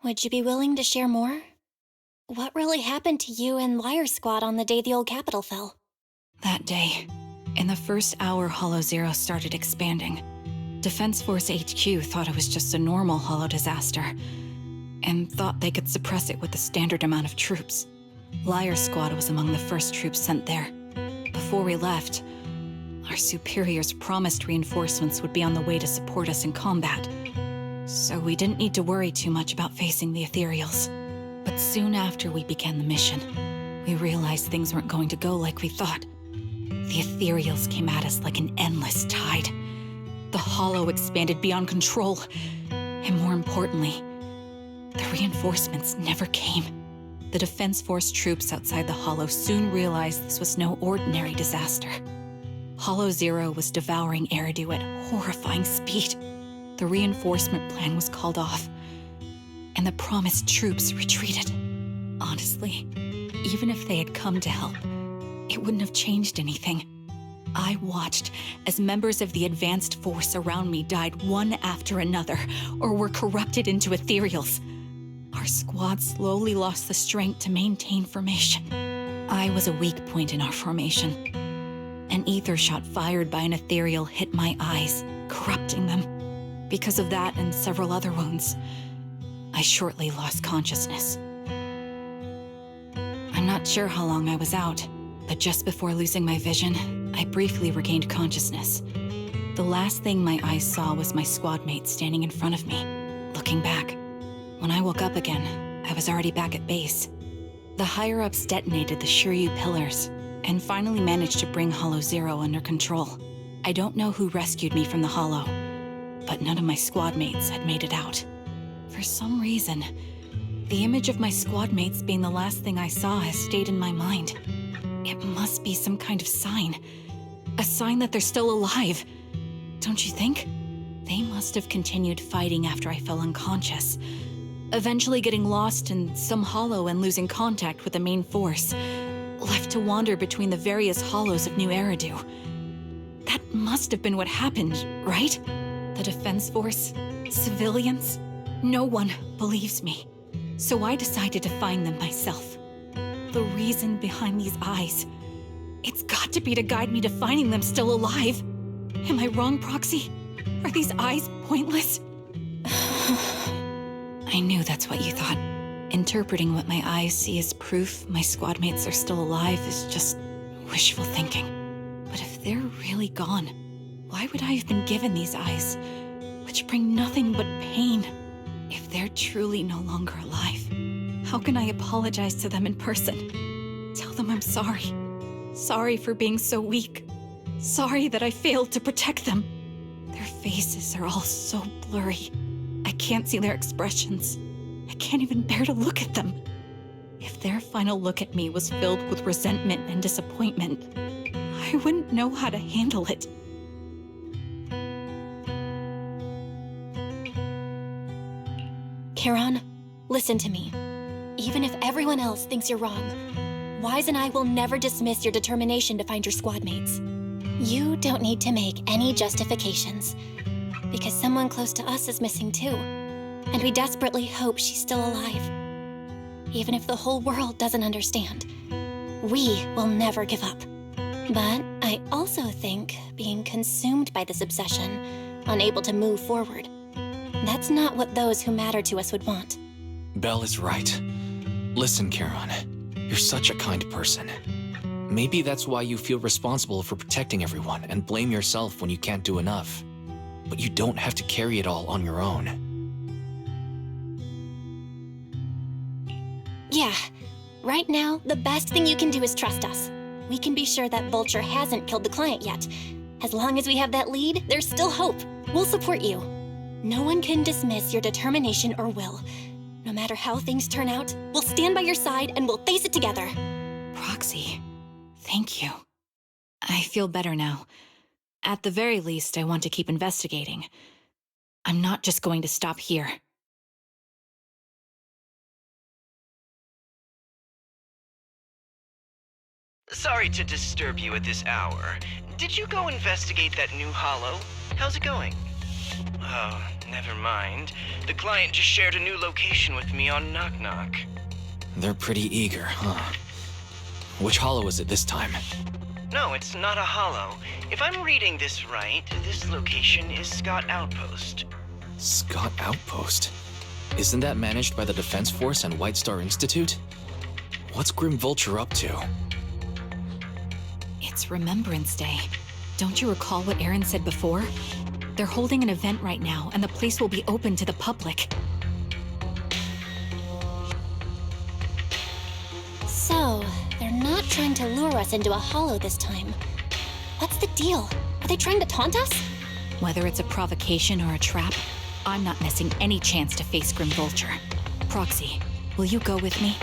Would you be willing to share more? What really happened to you and Liar Squad on the day the old capital fell? That day, in the first hour Hollow Zero started expanding, Defense Force HQ thought it was just a normal Hollow disaster, and thought they could suppress it with the standard amount of troops. Liar Squad was among the first troops sent there. Before we left, Our superiors promised reinforcements would be on the way to support us in combat, so we didn't need to worry too much about facing the ethereals. But soon after we began the mission, we realized things weren't going to go like we thought. The ethereals came at us like an endless tide. The Hollow expanded beyond control, and more importantly, the reinforcements never came. The Defense Force troops outside the Hollow soon realized this was no ordinary disaster. Hollow Zero was devouring Eridu at horrifying speed. The reinforcement plan was called off, and the promised troops retreated. Honestly, even if they had come to help, it wouldn't have changed anything. I watched as members of the advanced force around me died one after another, or were corrupted into ethereals. Our squad slowly lost the strength to maintain formation. I was a weak point in our formation. An ether shot fired by an ethereal hit my eyes, corrupting them. Because of that and several other wounds, I shortly lost consciousness. I'm not sure how long I was out, but just before losing my vision, I briefly regained consciousness. The last thing my eyes saw was my squad mate standing in front of me, looking back. When I woke up again, I was already back at base. The higher-ups detonated the Shiryu pillars, and finally managed to bring Hollow Zero under control. I don't know who rescued me from the Hollow, but none of my squad mates had made it out. For some reason, the image of my squad mates being the last thing I saw has stayed in my mind. It must be some kind of sign. A sign that they're still alive. Don't you think? They must have continued fighting after I fell unconscious, eventually getting lost in some hollow and losing contact with the main force, left to wander between the various hollows of New Eridu. That must have been what happened, right? The Defense Force? Civilians? No one believes me. So I decided to find them myself. The reason behind these eyes. It's got to be to guide me to finding them still alive. Am I wrong, Proxy? Are these eyes pointless? I knew that's what you thought. Interpreting what my eyes see as proof my squad mates are still alive is just wishful thinking. But if they're really gone, why would I have been given these eyes, which bring nothing but pain? If they're truly no longer alive, how can I apologize to them in person? Tell them I'm sorry. Sorry for being so weak. Sorry that I failed to protect them. Their faces are all so blurry. I can't see their expressions. I can't even bear to look at them. If their final look at me was filled with resentment and disappointment, I wouldn't know how to handle it. Charon, listen to me. Even if everyone else thinks you're wrong, Wise and I will never dismiss your determination to find your squad mates. You don't need to make any justifications, because someone close to us is missing too, and we desperately hope she's still alive. Even if the whole world doesn't understand, we will never give up. But I also think being consumed by this obsession, unable to move forward, that's not what those who matter to us would want. Belle is right. Listen, Charon, you're such a kind person. Maybe that's why you feel responsible for protecting everyone and blame yourself when you can't do enough. But you don't have to carry it all on your own. Yeah, right now, the best thing you can do is trust us. We can be sure that Vulture hasn't killed the client yet. As long as we have that lead, there's still hope. We'll support you. No one can dismiss your determination or will. No matter how things turn out, we'll stand by your side and we'll face it together. Proxy, thank you. I feel better now. At the very least, I want to keep investigating. I'm not just going to stop here. Sorry to disturb you at this hour. Did you go investigate that new hollow? How's it going? Oh, never mind. The client just shared a new location with me on Knock Knock. They're pretty eager, huh? Which hollow is it this time? No, it's not a hollow. If I'm reading this right, this location is Scott Outpost. Scott Outpost? Isn't that managed by the Defense Force and White Star Institute? What's Grim Vulture up to? It's Remembrance Day. Don't you recall what Aaron said before? They're holding an event right now, and the place will be open to the public. So, they're not trying to lure us into a hollow this time. What's the deal? Are they trying to taunt us? Whether it's a provocation or a trap, I'm not missing any chance to face Grim Vulture. Proxy, will you go with me?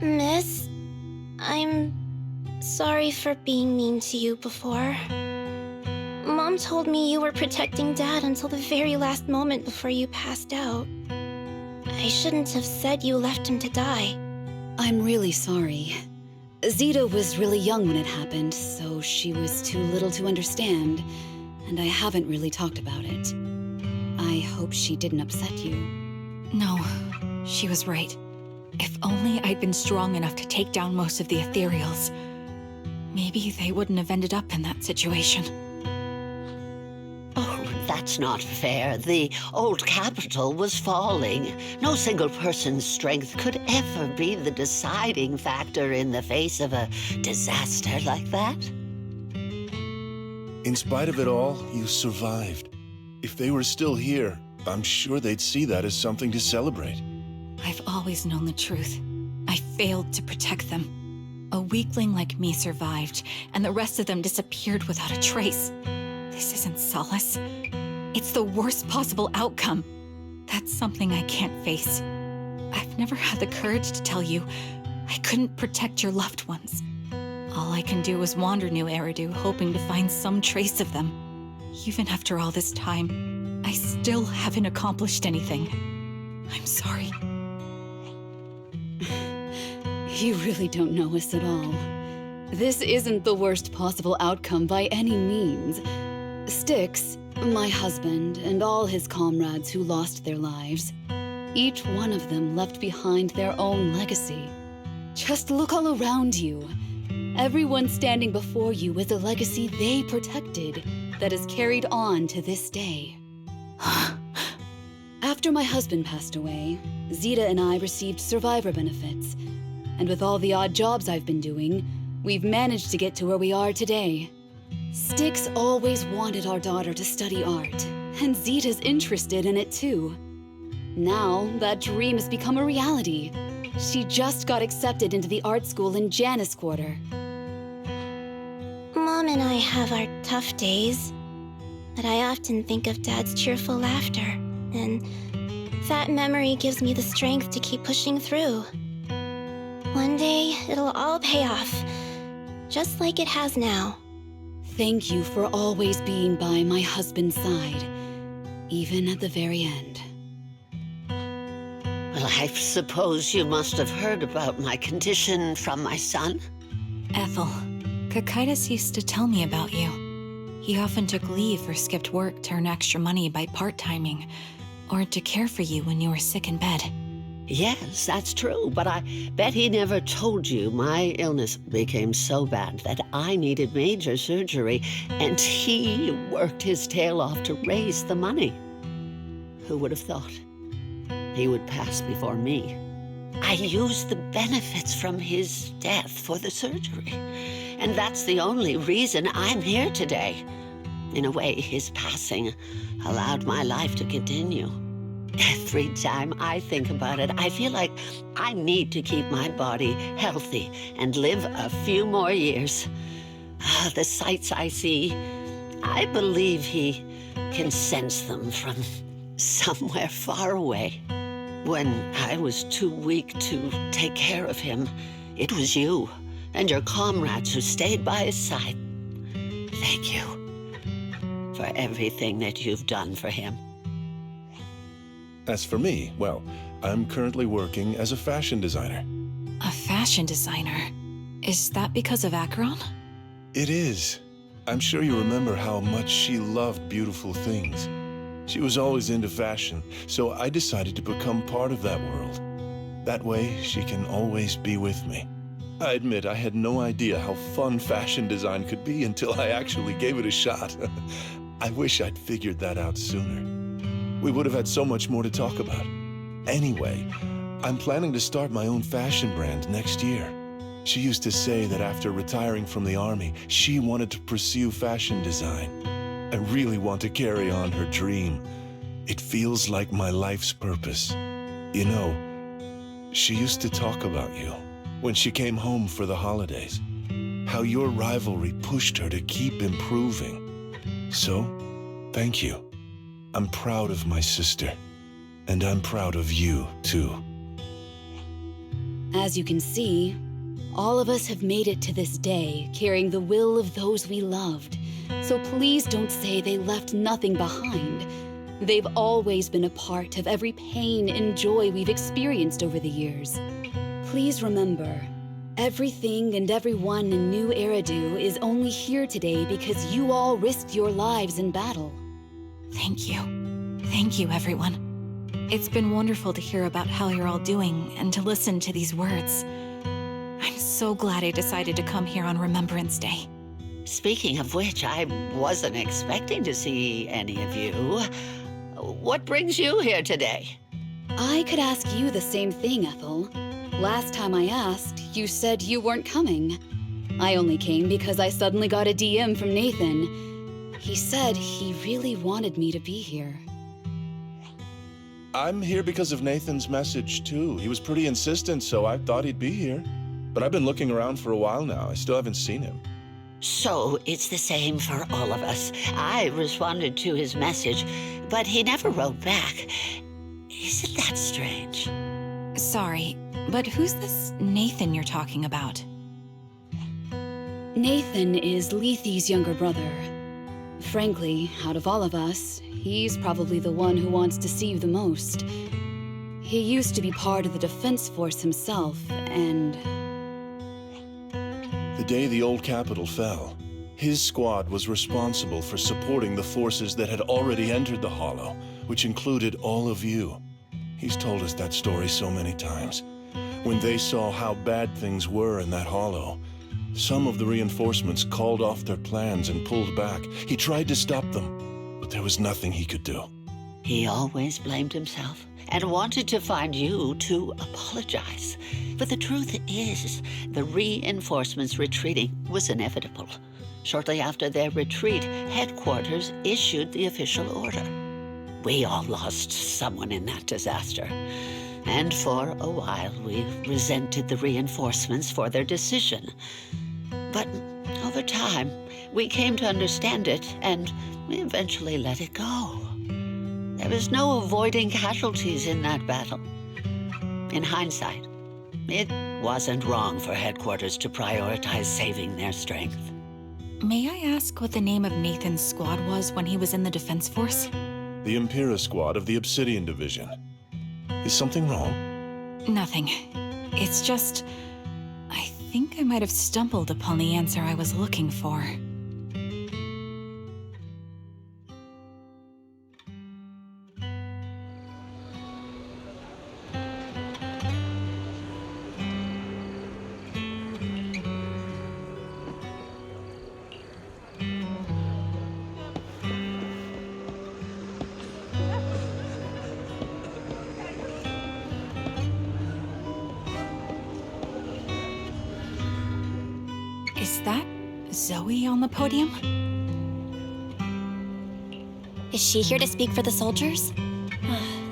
Miss, I'm sorry for being mean to you before. Mom told me you were protecting Dad until the very last moment before you passed out. I shouldn't have said you left him to die. I'm really sorry. Zeta was really young when it happened, so she was too little to understand, and I haven't really talked about it. I hope she didn't upset you. No, she was right. If only I'd been strong enough to take down most of the ethereals, maybe they wouldn't have ended up in that situation. Oh, that's not fair. The old capital was falling. No single person's strength could ever be the deciding factor in the face of a disaster like that. In spite of it all, you survived. If they were still here, I'm sure they'd see that as something to celebrate. I've always known the truth. I failed to protect them. A weakling like me survived, and the rest of them disappeared without a trace. This isn't solace. It's the worst possible outcome. That's something I can't face. I've never had the courage to tell you I couldn't protect your loved ones. All I can do is wander New Eridu, hoping to find some trace of them. Even after all this time, I still haven't accomplished anything. I'm sorry. You really don't know us at all. This isn't the worst possible outcome by any means. Styx, my husband, and all his comrades who lost their lives, each one of them left behind their own legacy. Just look all around you. Everyone standing before you is a legacy they protected that is carried on to this day. After my husband passed away, Zeta and I received survivor benefits. And with all the odd jobs I've been doing, we've managed to get to where we are today. Styx always wanted our daughter to study art, and Zeta's interested in it too. Now, that dream has become a reality. She just got accepted into the art school in Janus Quarter. Mom and I have our tough days, but I often think of Dad's cheerful laughter, and that memory gives me the strength to keep pushing through. One day, it'll all pay off, just like it has now. Thank you for always being by my husband's side, even at the very end. Well, I suppose you must have heard about my condition from my son. Ethel, Kakaitis used to tell me about you. He often took leave or skipped work to earn extra money by part-timing, or to care for you when you were sick in bed. Yes, that's true, but I bet he never told you my illness became so bad that I needed major surgery, and he worked his tail off to raise the money. Who would have thought he would pass before me? I used the benefits from his death for the surgery, and that's the only reason I'm here today. In a way, his passing allowed my life to continue. Every time I think about it, I feel like I need to keep my body healthy and live a few more years. The sights I see, I believe he can sense them from somewhere far away. When I was too weak to take care of him, it was you and your comrades who stayed by his side. Thank you for everything that you've done for him. As for me, well, I'm currently working as a fashion designer. A fashion designer? Is that because of Acheron? It is. I'm sure you remember how much she loved beautiful things. She was always into fashion, so I decided to become part of that world. That way, she can always be with me. I admit I had no idea how fun fashion design could be until I actually gave it a shot. I wish I'd figured that out sooner. We would have had so much more to talk about. Anyway, I'm planning to start my own fashion brand next year. She used to say that after retiring from the army, she wanted to pursue fashion design. I really want to carry on her dream. It feels like my life's purpose. You know, she used to talk about you when she came home for the holidays. How your rivalry pushed her to keep improving. So, thank you. I'm proud of my sister, and I'm proud of you, too. As you can see, all of us have made it to this day, carrying the will of those we loved. So please don't say they left nothing behind. They've always been a part of every pain and joy we've experienced over the years. Please remember, everything and everyone in New Eridu is only here today because you all risked your lives in battle. Thank you. Thank you, everyone. It's been wonderful to hear about how you're all doing and to listen to these words. I'm so glad I decided to come here on Remembrance Day. Speaking of which, I wasn't expecting to see any of you. What brings you here today? I could ask you the same thing, Ethel. Last time I asked, you said you weren't coming. I only came because I suddenly got a DM from Nathan. He said he really wanted me to be here. I'm here because of Nathan's message, too. He was pretty insistent, so I thought he'd be here. But I've been looking around for a while now. I still haven't seen him. So it's the same for all of us. I responded to his message, but he never wrote back. Isn't that strange? Sorry, but who's this Nathan you're talking about? Nathan is Lethe's younger brother. Frankly, out of all of us, he's probably the one who wants to see you the most. He used to be part of the Defense Force himself, and... The day the old capital fell, his squad was responsible for supporting the forces that had already entered the Hollow, which included all of you. He's told us that story so many times. When they saw how bad things were in that Hollow, some of the reinforcements called off their plans and pulled back. He tried to stop them, but there was nothing he could do. He always blamed himself and wanted to find you to apologize. But the truth is, the reinforcements retreating was inevitable. Shortly after their retreat, headquarters issued the official order. We all lost someone in that disaster. And for a while, we resented the reinforcements for their decision. But over time, we came to understand it, and we eventually let it go. There was no avoiding casualties in that battle. In hindsight, it wasn't wrong for headquarters to prioritize saving their strength. May I ask what the name of Nathan's squad was when he was in the Defense Force? The Impera squad of the Obsidian Division. Is something wrong? Nothing. It's just... I think I might have stumbled upon the answer I was looking for. Is that Zoe on the podium? Is she here to speak for the soldiers?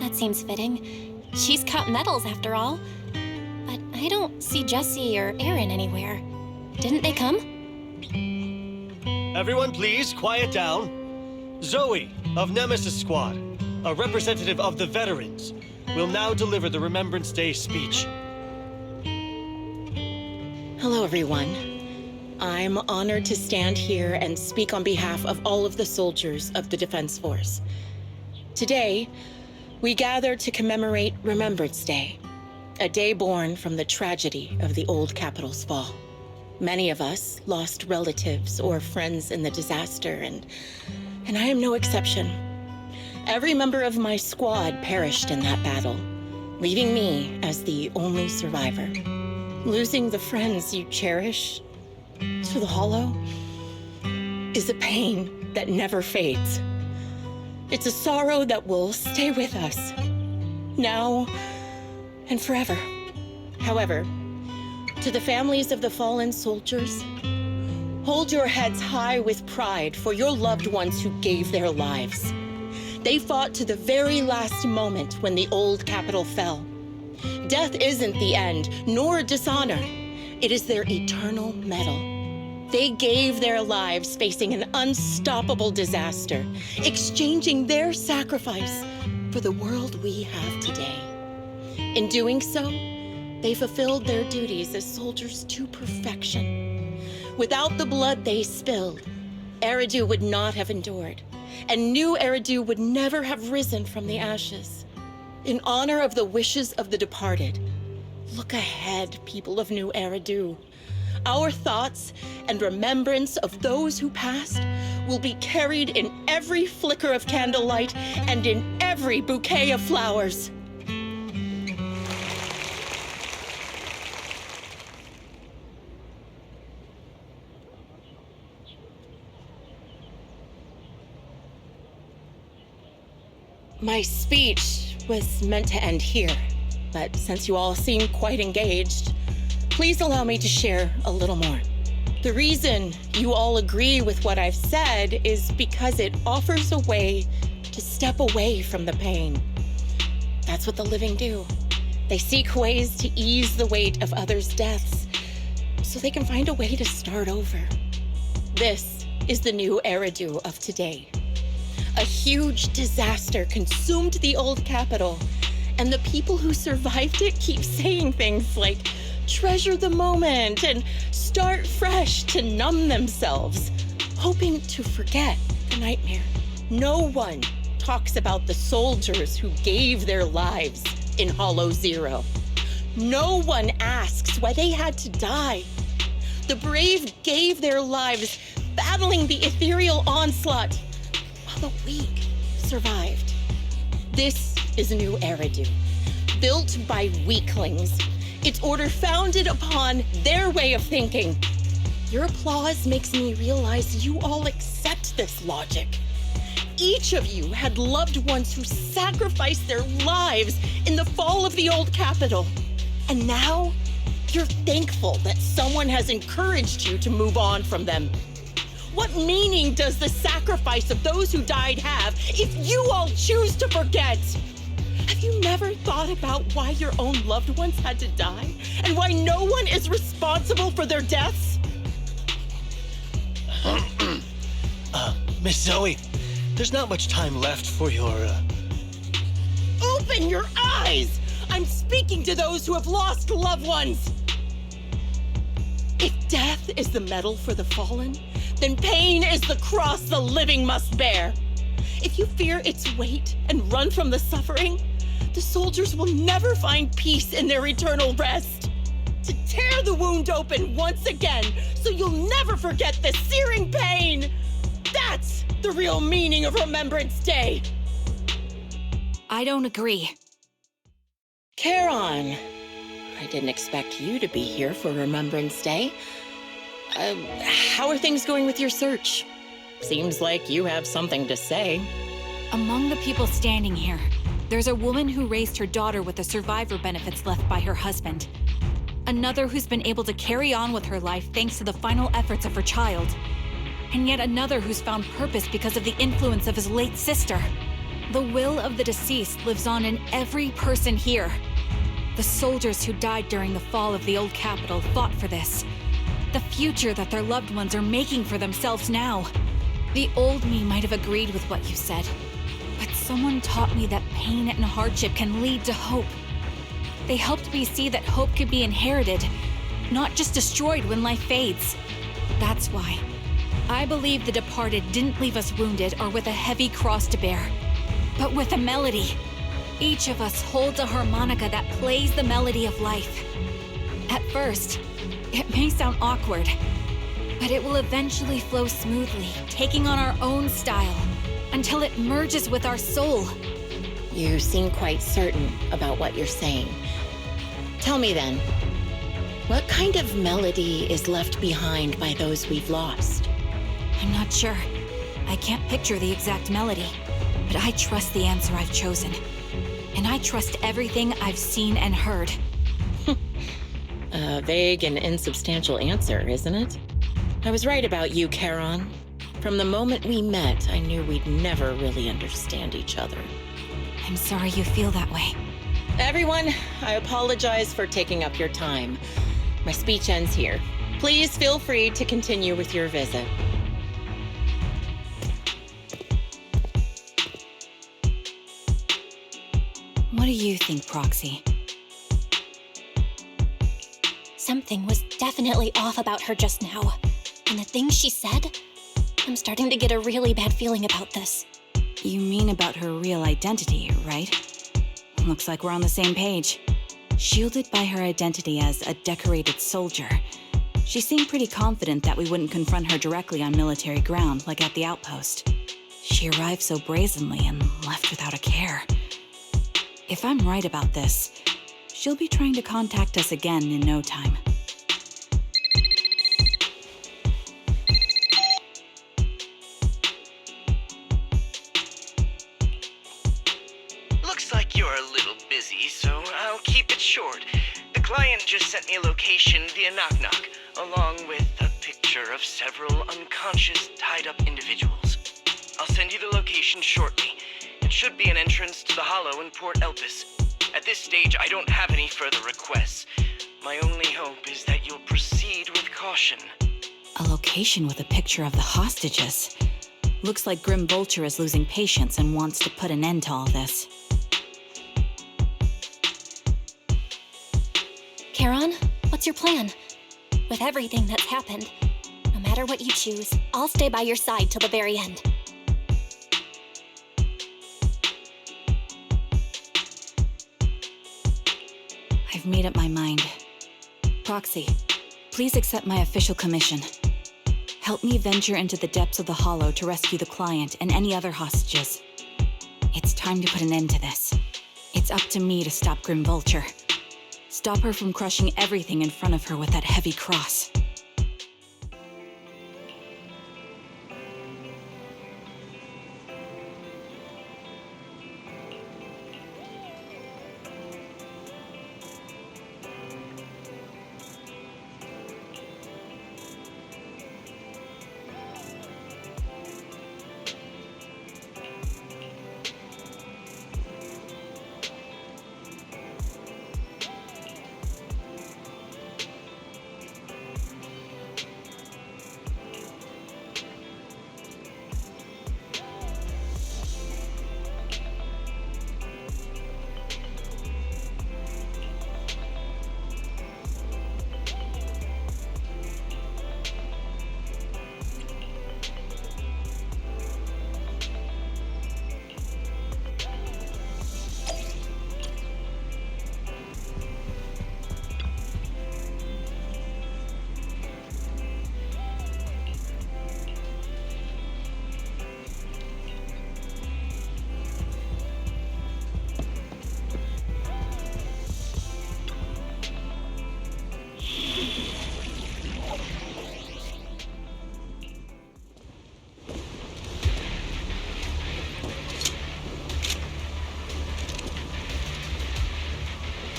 That seems fitting. She's cut medals after all. But I don't see Jesse or Aaron anywhere. Didn't they come? Everyone please, quiet down. Zoe, of Nemesis Squad, a representative of the veterans, will now deliver the Remembrance Day speech. Hello, everyone. I'm honored to stand here and speak on behalf of all of the soldiers of the Defense Force. Today, we gather to commemorate Remembrance Day, a day born from the tragedy of the old capital's fall. Many of us lost relatives or friends in the disaster, and I am no exception. Every member of my squad perished in that battle, leaving me as the only survivor. Losing the friends you cherish to the Hollow is a pain that never fades. It's a sorrow that will stay with us, now and forever. However, to the families of the fallen soldiers, hold your heads high with pride for your loved ones who gave their lives. They fought to the very last moment when the old capital fell. Death isn't the end, nor dishonor. It is their eternal medal. They gave their lives facing an unstoppable disaster, exchanging their sacrifice for the world we have today. In doing so, They fulfilled their duties as soldiers to perfection. Without the blood they spilled, Eridu would not have endured, and new Eridu would never have risen from the ashes. In honor of the wishes of the departed, look ahead, people of New Eridu. Our thoughts and remembrance of those who passed will be carried in every flicker of candlelight and in every bouquet of flowers. My speech was meant to end here, but since you all seem quite engaged, please allow me to share a little more. The reason you all agree with what I've said is because it offers a way to step away from the pain. That's what the living do. They seek ways to ease the weight of others' deaths so they can find a way to start over. This is the new Eridu of today. A huge disaster consumed the old capital, and the people who survived it keep saying things like, treasure the moment and start fresh to numb themselves, hoping to forget the nightmare. No one talks about the soldiers who gave their lives in Hollow Zero. No one asks why they had to die. The brave gave their lives battling the ethereal onslaught, while the weak survived. This is a new Eridu, built by weaklings. Its order founded upon their way of thinking. Your applause makes me realize you all accept this logic. Each of you had loved ones who sacrificed their lives in the fall of the old capital. And now, you're thankful that someone has encouraged you to move on from them. What meaning does the sacrifice of those who died have if you all choose to forget? Have you never thought about why your own loved ones had to die? And why no one is responsible for their deaths? Miss Zoe, there's not much time left for your, Open your eyes! I'm speaking to those who have lost loved ones! If death is the medal for the fallen, then pain is the cross the living must bear. If you fear its weight and run from the suffering, the soldiers will never find peace in their eternal rest. To tear the wound open once again, so you'll never forget the searing pain. That's the real meaning of Remembrance Day. I don't agree. Charon, I didn't expect you to be here for Remembrance Day. How are things going with your search? Seems like you have something to say. Among the people standing here, there's a woman who raised her daughter with the survivor benefits left by her husband. Another who's been able to carry on with her life thanks to the final efforts of her child. And yet another who's found purpose because of the influence of his late sister. The will of the deceased lives on in every person here. The soldiers who died during the fall of the old capital fought for this. The future that their loved ones are making for themselves now. The old me might have agreed with what you said, but someone taught me that pain and hardship can lead to hope. They helped me see that hope could be inherited, not just destroyed when life fades. That's why I believe the departed didn't leave us wounded or with a heavy cross to bear, but with a melody. Each of us holds a harmonica that plays the melody of life. At first, it may sound awkward, but it will eventually flow smoothly, taking on our own style, until it merges with our soul. You seem quite certain about what you're saying. Tell me then, what kind of melody is left behind by those we've lost? I'm not sure. I can't picture the exact melody, but I trust the answer I've chosen. And I trust everything I've seen and heard. A vague and insubstantial answer, isn't it? I was right about you, Charon. From the moment we met, I knew we'd never really understand each other. I'm sorry you feel that way. Everyone, I apologize for taking up your time. My speech ends here. Please feel free to continue with your visit. What do you think, Proxy? Something was definitely off about her just now. And the things she said, I'm starting to get a really bad feeling about this. You mean about her real identity, right? Looks like we're on the same page. Shielded by her identity as a decorated soldier, she seemed pretty confident that we wouldn't confront her directly on military ground like at the outpost. She arrived so brazenly and left without a care. If I'm right about this, she'll be trying to contact us again in no time. Looks like you're a little busy, so I'll keep it short. The client just sent me a location via Knock Knock, along with a picture of several unconscious, tied-up individuals. I'll send you the location shortly. It should be an entrance to the Hollow in Port Elpis. At this stage, I don't have any further requests. My only hope is that you'll proceed with caution. A location with a picture of the hostages. Looks like Grim Vulture is losing patience and wants to put an end to all this. Charon, what's your plan? With everything that's happened, no matter what you choose, I'll stay by your side till the very end. I've made up my mind. Proxy, please accept my official commission. Help me venture into the depths of the Hollow to rescue the client and any other hostages. It's time to put an end to this. It's up to me to stop Grim Vulture. Stop her from crushing everything in front of her with that heavy cross.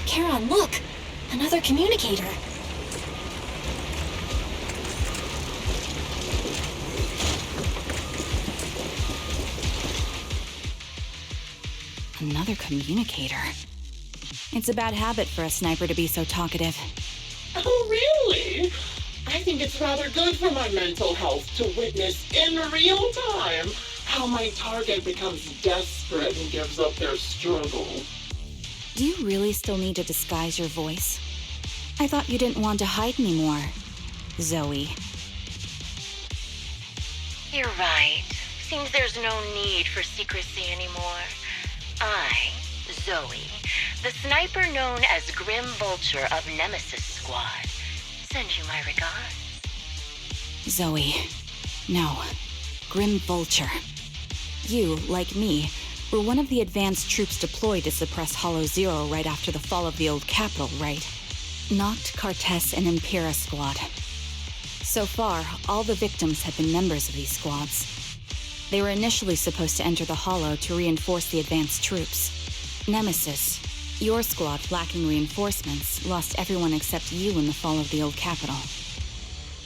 Charon, look! Another communicator. Another communicator. It's a bad habit for a sniper to be so talkative. Oh, really? I think it's rather good for my mental health to witness in real time how my target becomes desperate and gives up their struggle. Do you really still need to disguise your voice? I thought you didn't want to hide anymore, Zoe. You're right. Seems there's no need for secrecy anymore. I, Zoe, the sniper known as Grim Vulture of Nemesis Squad, send you my regards. Zoe. No. Grim Vulture. You, like me, were one of the advanced troops deployed to suppress Hollow Zero right after the fall of the old capital, right? Noct, Cartes, and Impera Squad. So far, all the victims have been members of these squads. They were initially supposed to enter the Hollow to reinforce the advanced troops. Nemesis, your squad, lacking reinforcements, lost everyone except you in the fall of the old capital.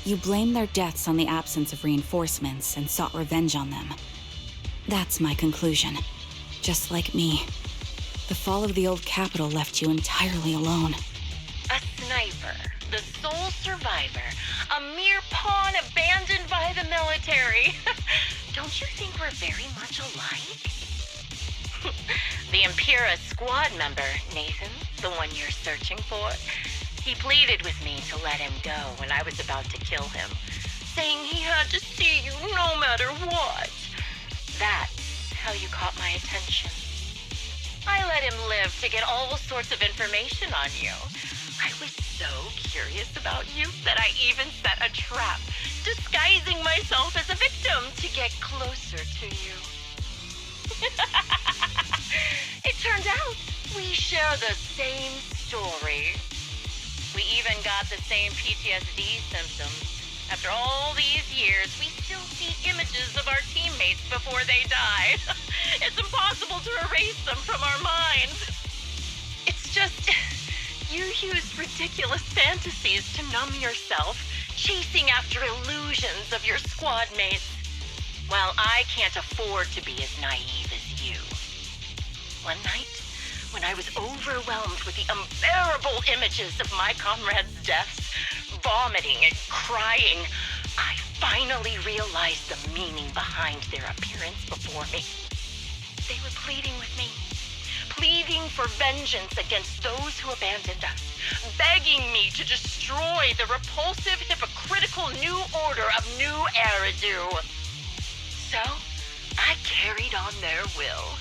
You blamed their deaths on the absence of reinforcements and sought revenge on them. That's my conclusion. Just like me. The fall of the old capital left you entirely alone. A sniper, the sole survivor, a mere pawn abandoned by the military. Don't you think we're very much alike? The Impera squad member, Nathan, the one you're searching for, He pleaded with me to let him go when I was about to kill him, saying he had to see you no matter what. That's how you caught my attention. I let him live to get all sorts of information on you. I was so curious about you that I even set a trap, disguising myself as a victim to get closer to you. It turned out we share the same story. We even got the same PTSD symptoms. After all these years, we still see images of our teammates before they die. It's impossible to erase them from our minds. It's just, you use ridiculous fantasies to numb yourself, chasing after illusions of your squad mates. While I can't afford to be as naive as you. One night, when I was overwhelmed with the unbearable images of my comrades' deaths, vomiting and crying, I finally realized the meaning behind their appearance before me. They were pleading with me, pleading for vengeance against those who abandoned us, begging me to destroy the repulsive, hypocritical new order of New Eridu. So, I carried on their will.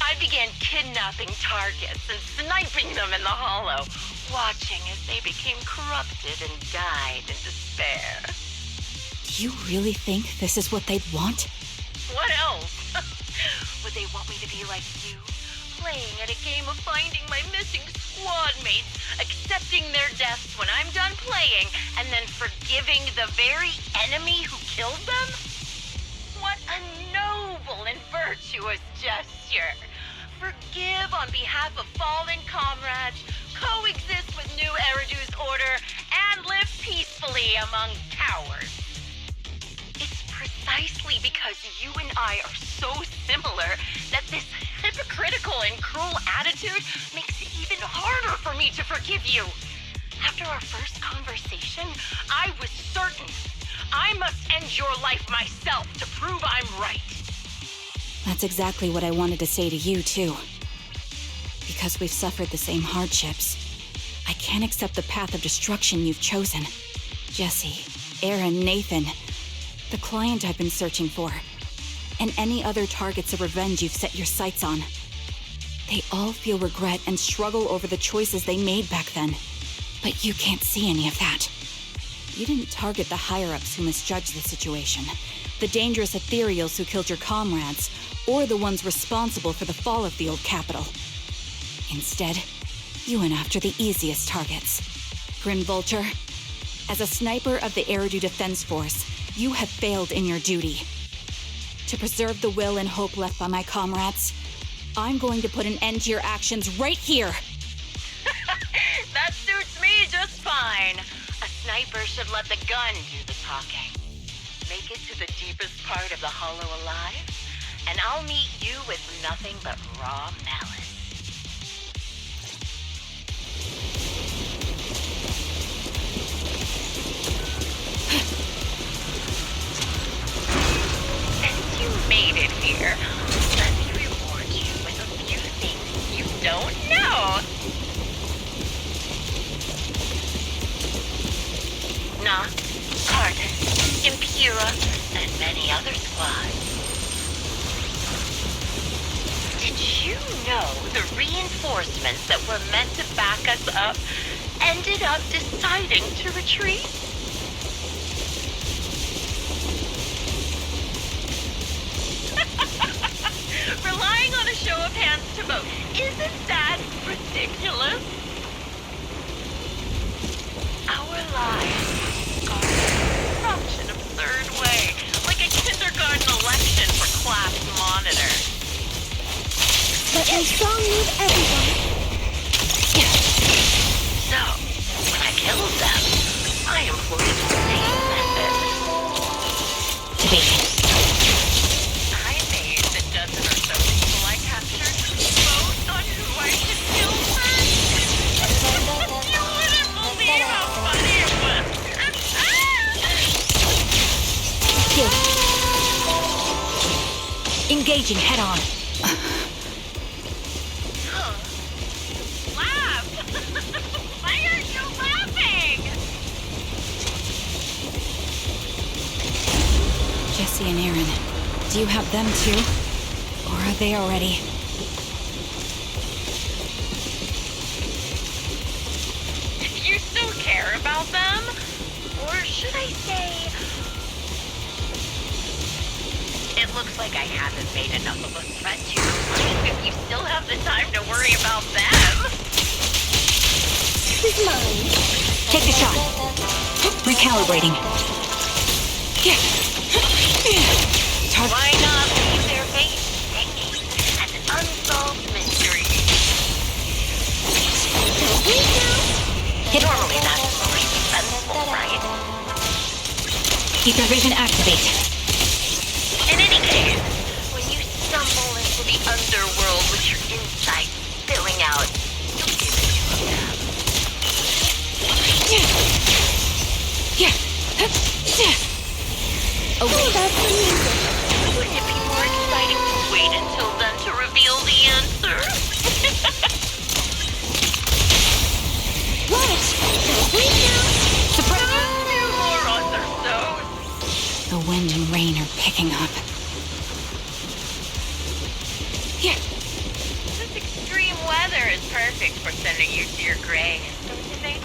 I began kidnapping targets and sniping them in the hollow, watching as they became corrupted and died in despair. Do you really think this is what they'd want? What else? Would they want me to be like you, playing at a game of finding my missing squad mates, accepting their deaths when I'm done playing, and then forgiving the very enemy who killed them? What a noble and virtuous gesture. Forgive on behalf of fallen comrades, coexist with New Eridu's order, and live peacefully among cowards. It's precisely because you and I are so similar that this hypocritical and cruel attitude makes it even harder for me to forgive you. After our first conversation, I was certain I must end your life myself to prove I'm right. That's exactly what I wanted to say to you, too. Because we've suffered the same hardships, I can't accept the path of destruction you've chosen. Jesse, Aaron, Nathan, the client I've been searching for, and any other targets of revenge you've set your sights on. They all feel regret and struggle over the choices they made back then. But you can't see any of that. You didn't target the higher-ups who misjudged the situation, the dangerous ethereals who killed your comrades, or the ones responsible for the fall of the old capital. Instead, you went after the easiest targets. Grin Vulture, as a sniper of the Eridu Defense Force, you have failed in your duty. To preserve the will and hope left by my comrades, I'm going to put an end to your actions right here! That suits me just fine. A sniper should let the gun do the talking. Make it to the deepest part of the hollow alive, and I'll meet you with nothing but raw malice. Since you made it here, let me reward you with a few things you don't know. Nox, Cardus, Impura, and many other squads. Did you know the reinforcements that were meant to back us up ended up deciding to retreat? Relying on a show of hands to vote, isn't that ridiculous? Our lives are such an absurd way, like a kindergarten election for class monitor. But my song needs everyone. So, when I killed them, I employed the same method. I made the dozen or so people I captured vote on who I should kill first. You wouldn't believe how funny it was. Engaging head-on. Laugh! Why aren't you Percy and Aaron. Do you have them too? Or are they already? You still care about them? Or should I say... It looks like I haven't made enough of a threat to your life if you still have the time to worry about them. Who's mine? Take the shot. Recalibrating. Why not leave their fate hanging as an unsolved mystery? Normally that's more suspenseful, right? Ether vision activate. In any case, when you stumble into the underworld with your insides spilling out, you'll give it to them. Oh, that's amazing. Wouldn't it be more exciting to wait until then to reveal the answer? Watch! Wait now! Surprise! Two more on their toes. The wind and rain are picking up. This extreme weather is perfect for sending you to your grave, don't you think?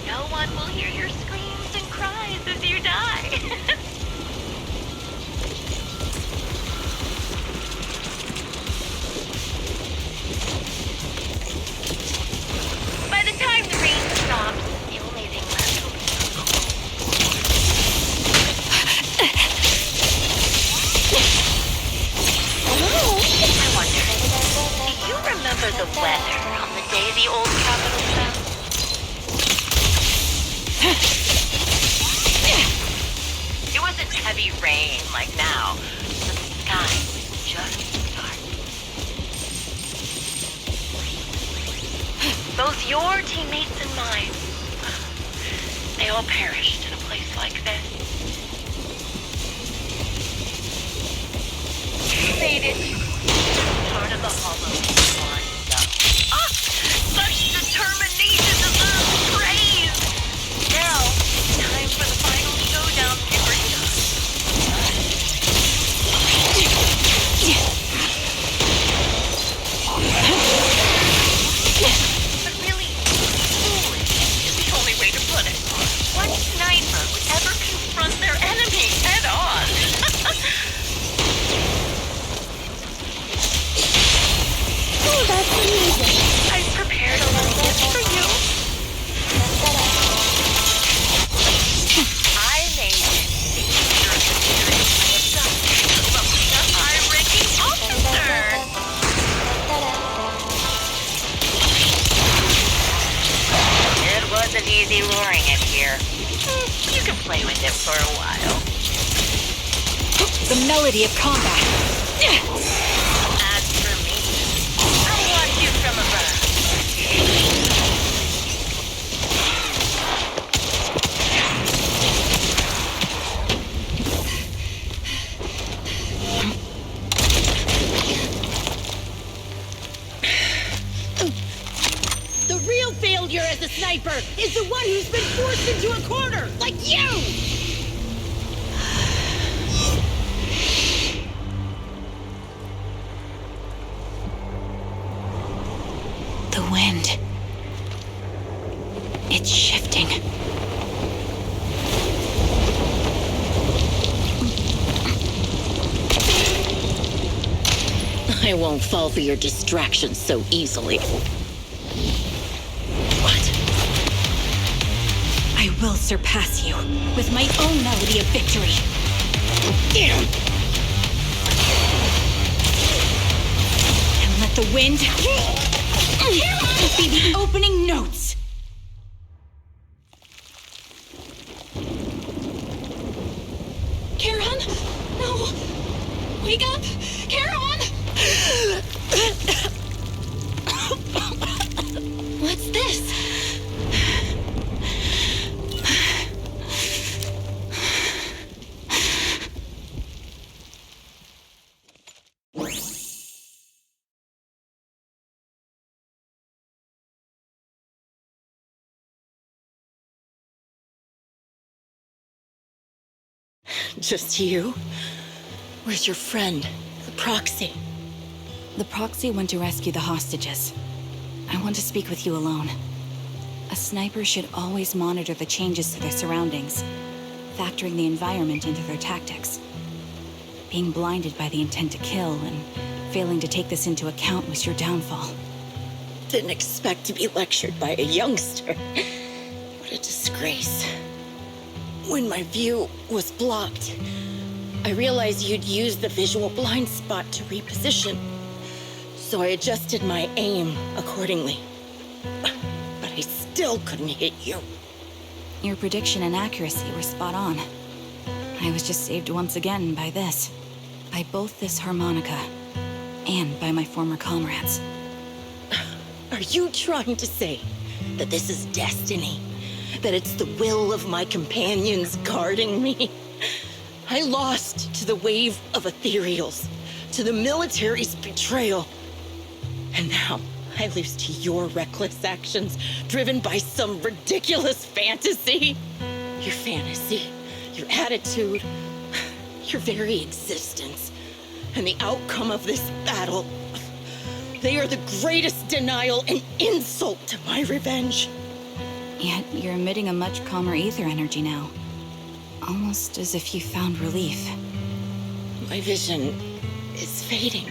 No one will hear your screams and cries as you die. By the time the rain stops, the only thing left will be I wonder, do you remember the weather on the day the old capital fell? It wasn't heavy rain like now, but the sky was just dark. Both your teammates and mine, they all perished in a place like this. You made it. Part of the hollow lined up. Ah! Such determination deserves praise! Now, time for the final showdown, Skipper. But really, foolish is the only way to put it. What sniper would ever confront their enemy head on? Oh, that's amazing. I've prepared a little gift for you. I made it the teacher of the series by abducting a high-ranking officer. It wasn't easy luring it here. You can play with it for a while. The melody of combat. As for me, I'll watch you from above. The real failure as a sniper is the one who's been forced into a corner, like you! The wind. It's shifting. I won't fall for your distractions so easily. I will surpass you with my own melody of victory. And let the wind be the opening notes. Charon? No! Wake up! Charon! What's this? Just you? Where's your friend, the proxy? The proxy went to rescue the hostages. I want to speak with you alone. A sniper should always monitor the changes to their surroundings, factoring the environment into their tactics. Being blinded by the intent to kill and failing to take this into account was your downfall. Didn't expect to be lectured by a youngster. What a disgrace. When my view was blocked, I realized you'd used the visual blind spot to reposition. So I adjusted my aim accordingly. But I still couldn't hit you. Your prediction and accuracy were spot on. I was just saved once again by this. By both this harmonica and by my former comrades. Are you trying to say that this is destiny? That it's the will of my companions guarding me? I lost to the wave of ethereals, to the military's betrayal. And now I lose to your reckless actions, driven by some ridiculous fantasy. Your fantasy, your attitude, your very existence, and the outcome of this battle. They are the greatest denial and insult to my revenge. Yet you're emitting a much calmer ether energy now. Almost as if you found relief. My vision is fading.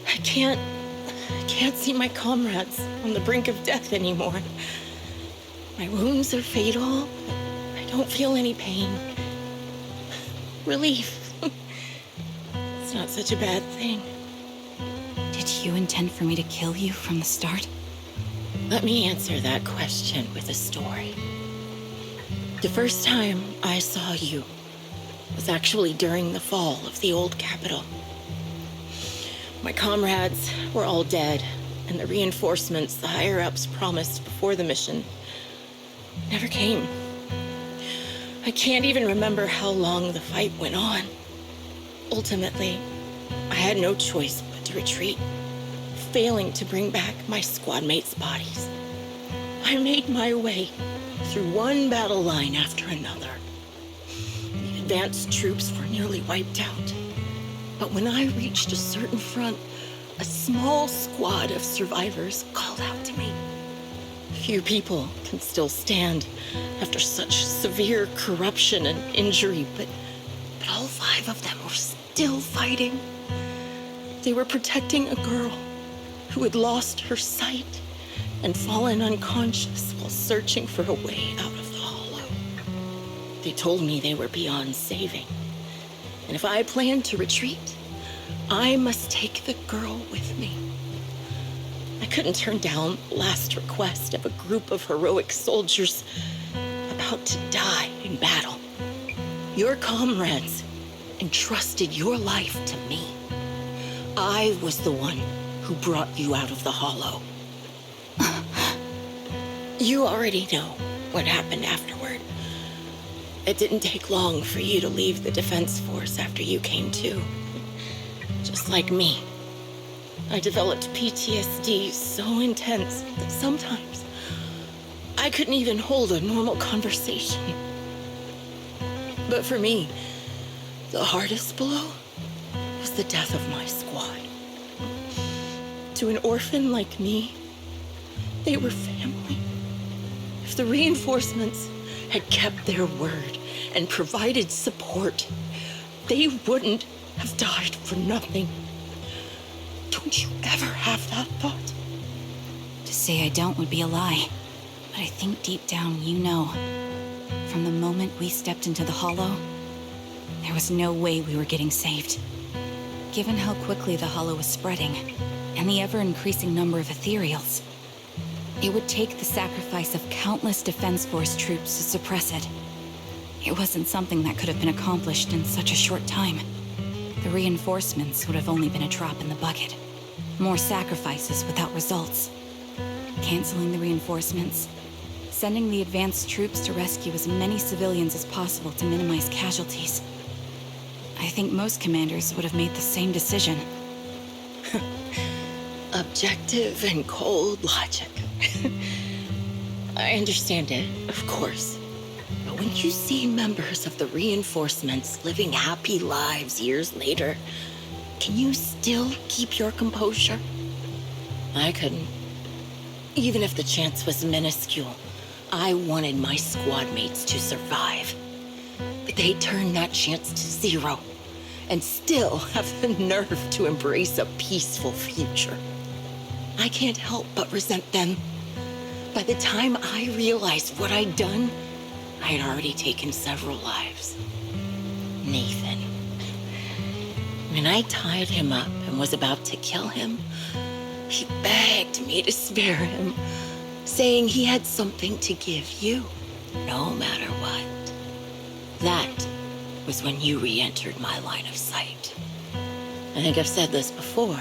I can't see my comrades on the brink of death anymore. My wounds are fatal. I don't feel any pain. Relief. It's not such a bad thing. Did you intend for me to kill you from the start? Let me answer that question with a story. The first time I saw you was actually during the fall of the old capital. My comrades were all dead, and the reinforcements the higher-ups promised before the mission never came. I can't even remember how long the fight went on. Ultimately, I had no choice but to retreat, failing to bring back my squad mates' bodies. I made my way through one battle line after another. The advanced troops were nearly wiped out. But when I reached a certain front, a small squad of survivors called out to me. Few people can still stand after such severe corruption and injury, but all 5 of them were still fighting. They were protecting a girl who had lost her sight and fallen unconscious while searching for a way out of the hollow. They told me they were beyond saving, and if I planned to retreat, I must take the girl with me. I couldn't turn down the last request of a group of heroic soldiers about to die in battle. Your comrades entrusted your life to me. I was the one who brought you out of the hollow. You already know what happened afterward. It didn't take long for you to leave the Defense Force after you came to. Just like me. I developed PTSD so intense that sometimes I couldn't even hold a normal conversation. But for me, the hardest blow was the death of my squad. To an orphan like me, they were family. If the reinforcements had kept their word and provided support, they wouldn't have died for nothing. Don't you ever have that thought? To say I don't would be a lie. But I think deep down you know. From the moment we stepped into the hollow, there was no way we were getting saved. Given how quickly the hollow was spreading, and the ever-increasing number of ethereals, it would take the sacrifice of countless Defense Force troops to suppress it. It wasn't something that could have been accomplished in such a short time. The reinforcements would have only been a drop in the bucket. More sacrifices without results. Canceling the reinforcements, sending the advanced troops to rescue as many civilians as possible to minimize casualties. I think most commanders would have made the same decision. Objective and cold logic. I understand it, of course. But when you see members of the reinforcements living happy lives years later, can you still keep your composure? I couldn't. Even if the chance was minuscule, I wanted my squad mates to survive. But they turned that chance to zero, and still have the nerve to embrace a peaceful future. I can't help but resent them. By the time I realized what I'd done, I had already taken several lives. Nathan. When I tied him up and was about to kill him, he begged me to spare him, saying he had something to give you, no matter what. That was when you re-entered my line of sight. I think I've said this before.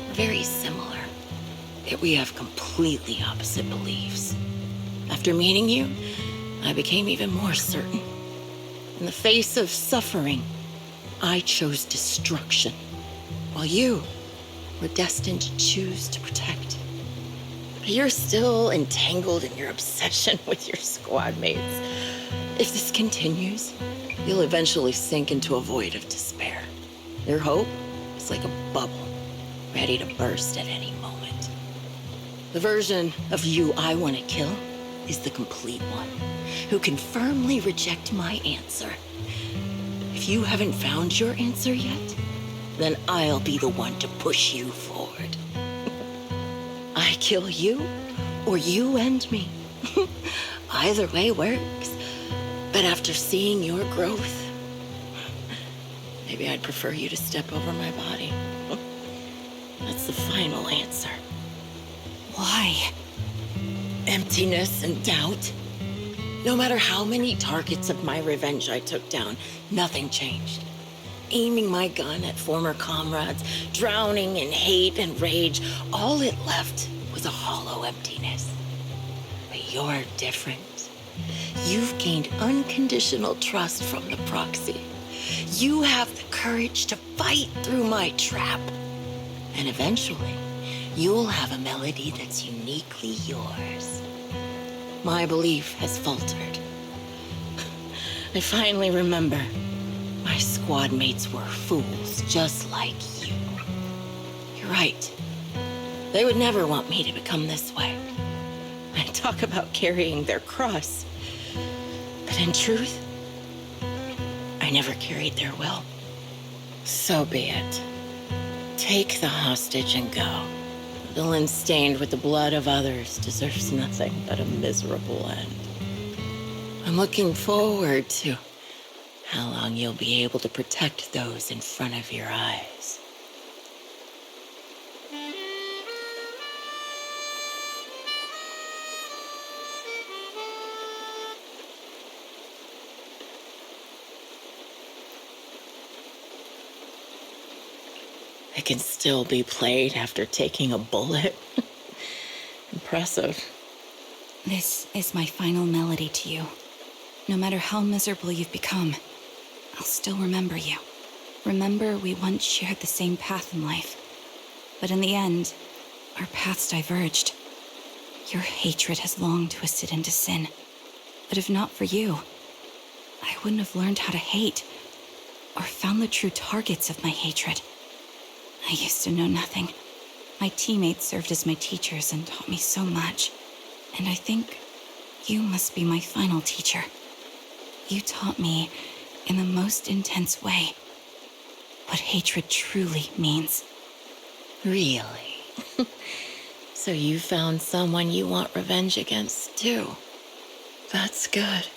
We're very similar, yet we have completely opposite beliefs. After meeting you, I became even more certain. In the face of suffering, I chose destruction, while you were destined to choose to protect. But you're still entangled in your obsession with your squad mates. If this continues, you'll eventually sink into a void of despair. Your hope is like a bubble, ready to burst at any moment. The version of you I want to kill is the complete one, who can firmly reject my answer. If you haven't found your answer yet, then I'll be the one to push you forward. I kill you, or you end me. Either way works. But after seeing your growth, maybe I'd prefer you to step over my body. That's the final answer. Why? Emptiness and doubt. No matter how many targets of my revenge I took down, nothing changed. Aiming my gun at former comrades, drowning in hate and rage, all it left was a hollow emptiness. But you're different. You've gained unconditional trust from the proxy. You have the courage to fight through my trap. And eventually, you'll have a melody that's uniquely yours. My belief has faltered. I finally remember. My squad mates were fools just like you. You're right. They would never want me to become this way. I talk about carrying their cross. But in truth, I never carried their will. So be it. Take the hostage and go. A villain stained with the blood of others deserves nothing but a miserable end. I'm looking forward to how long you'll be able to protect those in front of your eyes. It can still be played after taking a bullet. Impressive. This is my final melody to you. No matter how miserable you've become, I'll still remember you. Remember we once shared the same path in life. But in the end, our paths diverged. Your hatred has long twisted into sin. But if not for you, I wouldn't have learned how to hate, or found the true targets of my hatred. I used to know nothing. My teammates served as my teachers and taught me so much. And I think you must be my final teacher. You taught me, in the most intense way, what hatred truly means. Really? So you found someone you want revenge against, too. That's good.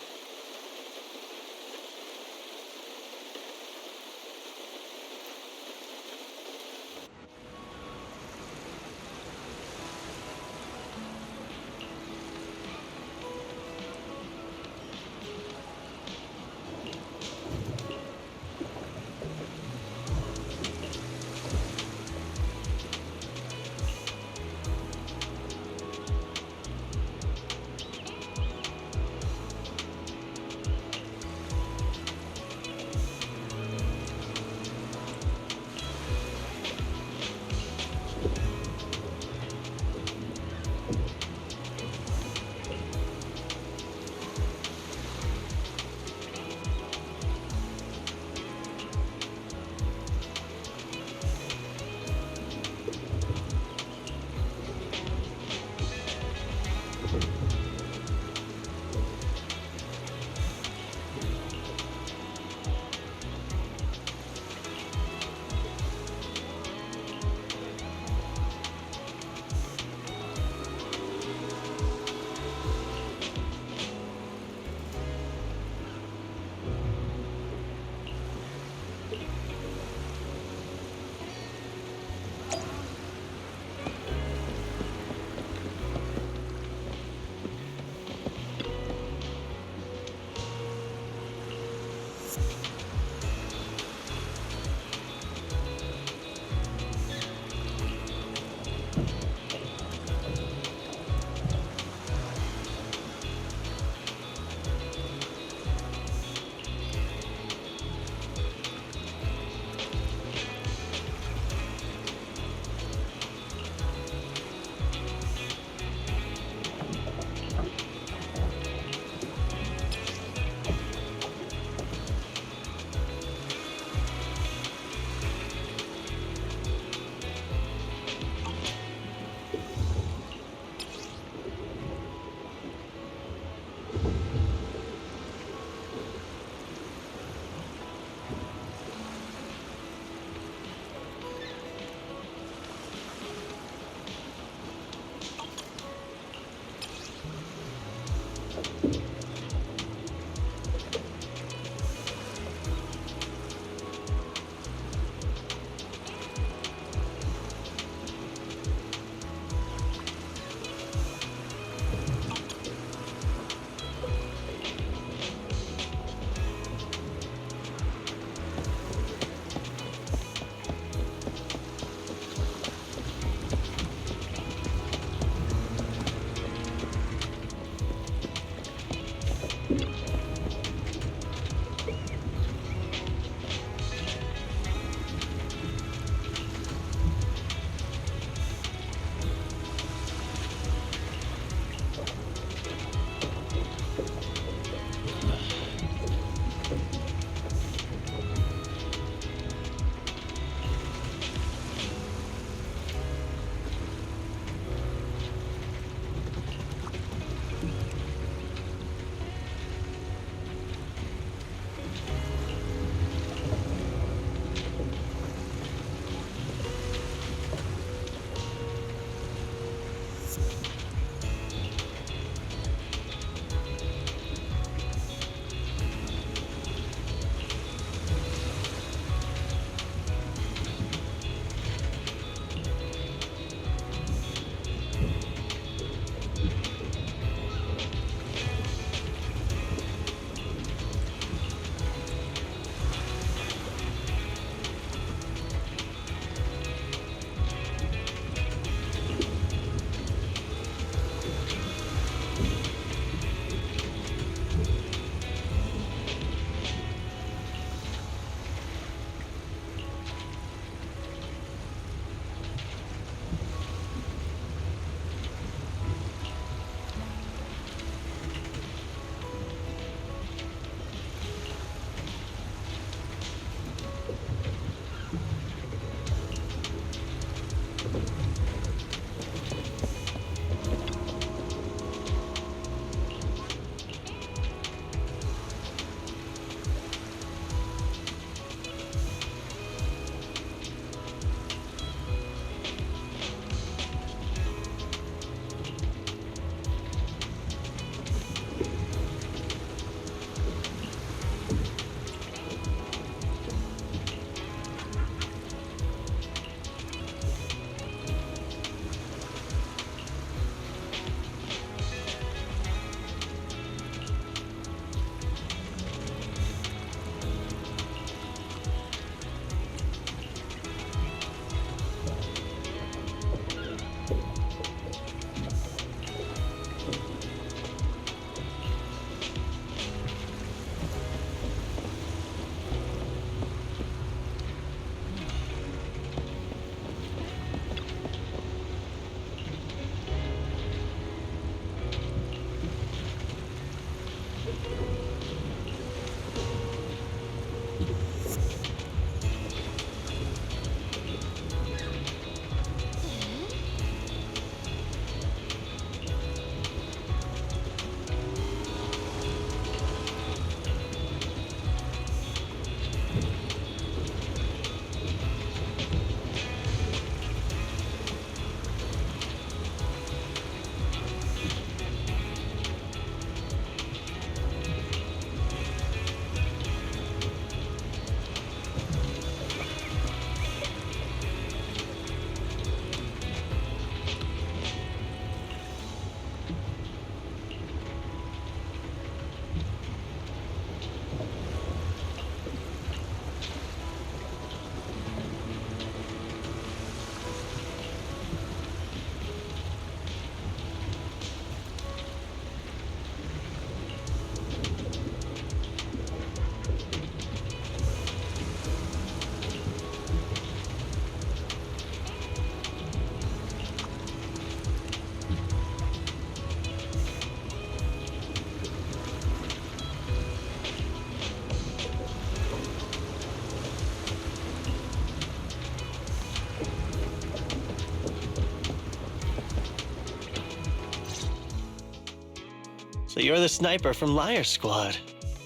So you're the sniper from Liar Squad.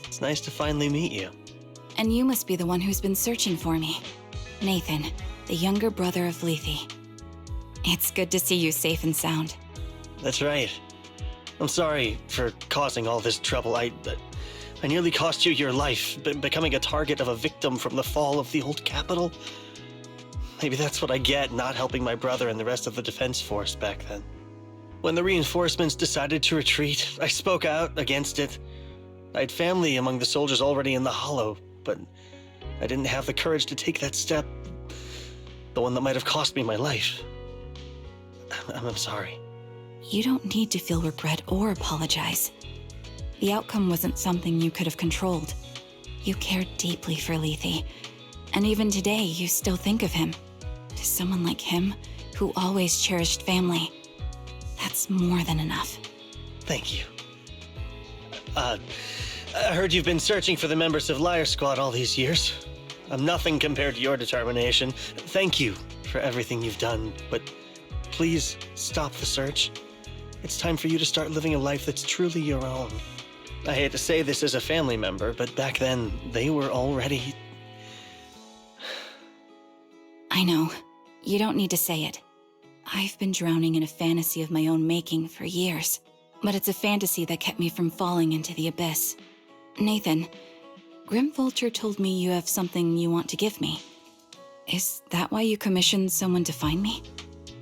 It's nice to finally meet you. And you must be the one who's been searching for me. Nathan, the younger brother of Lethe. It's good to see you safe and sound. That's right. I'm sorry for causing all this trouble. I nearly cost you your life, becoming a target of a victim from the fall of the old capital. Maybe that's what I get not helping my brother and the rest of the defense force back then. When the reinforcements decided to retreat, I spoke out against it. I had family among the soldiers already in the Hollow, but I didn't have the courage to take that step. The one that might have cost me my life. I'm sorry. You don't need to feel regret or apologize. The outcome wasn't something you could have controlled. You cared deeply for Lethe, and even today you still think of him. To someone like him, who always cherished family, that's more than enough. Thank you. I heard you've been searching for the members of Liar Squad all these years. I'm nothing compared to your determination. Thank you for everything you've done, but please stop the search. It's time for you to start living a life that's truly your own. I hate to say this as a family member, but back then, they were already... I know. You don't need to say it. I've been drowning in a fantasy of my own making for years, but it's a fantasy that kept me from falling into the abyss. Nathan, Grim Vulture told me you have something you want to give me. Is that why you commissioned someone to find me?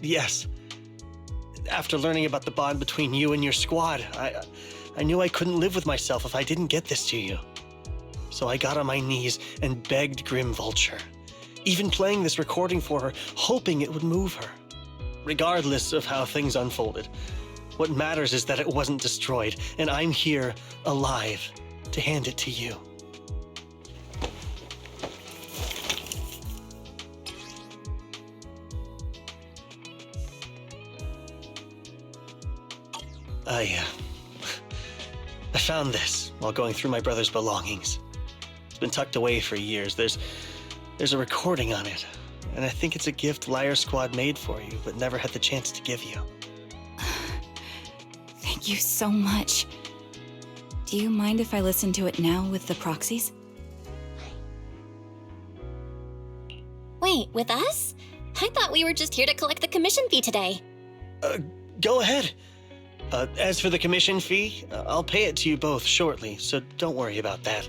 Yes. After learning about the bond between you and your squad, I knew I couldn't live with myself if I didn't get this to you. So I got on my knees and begged Grim Vulture, even playing this recording for her, hoping it would move her. Regardless of how things unfolded, what matters is that it wasn't destroyed, and I'm here, alive, to hand it to you. I found this while going through my brother's belongings. It's been tucked away for years. There's a recording on it, and I think it's a gift Liar Squad made for you, but never had the chance to give you. Thank you so much. Do you mind if I listen to it now with the proxies? Wait, with us? I thought we were just here to collect the commission fee today. Go ahead. As for the commission fee, I'll pay it to you both shortly, so don't worry about that.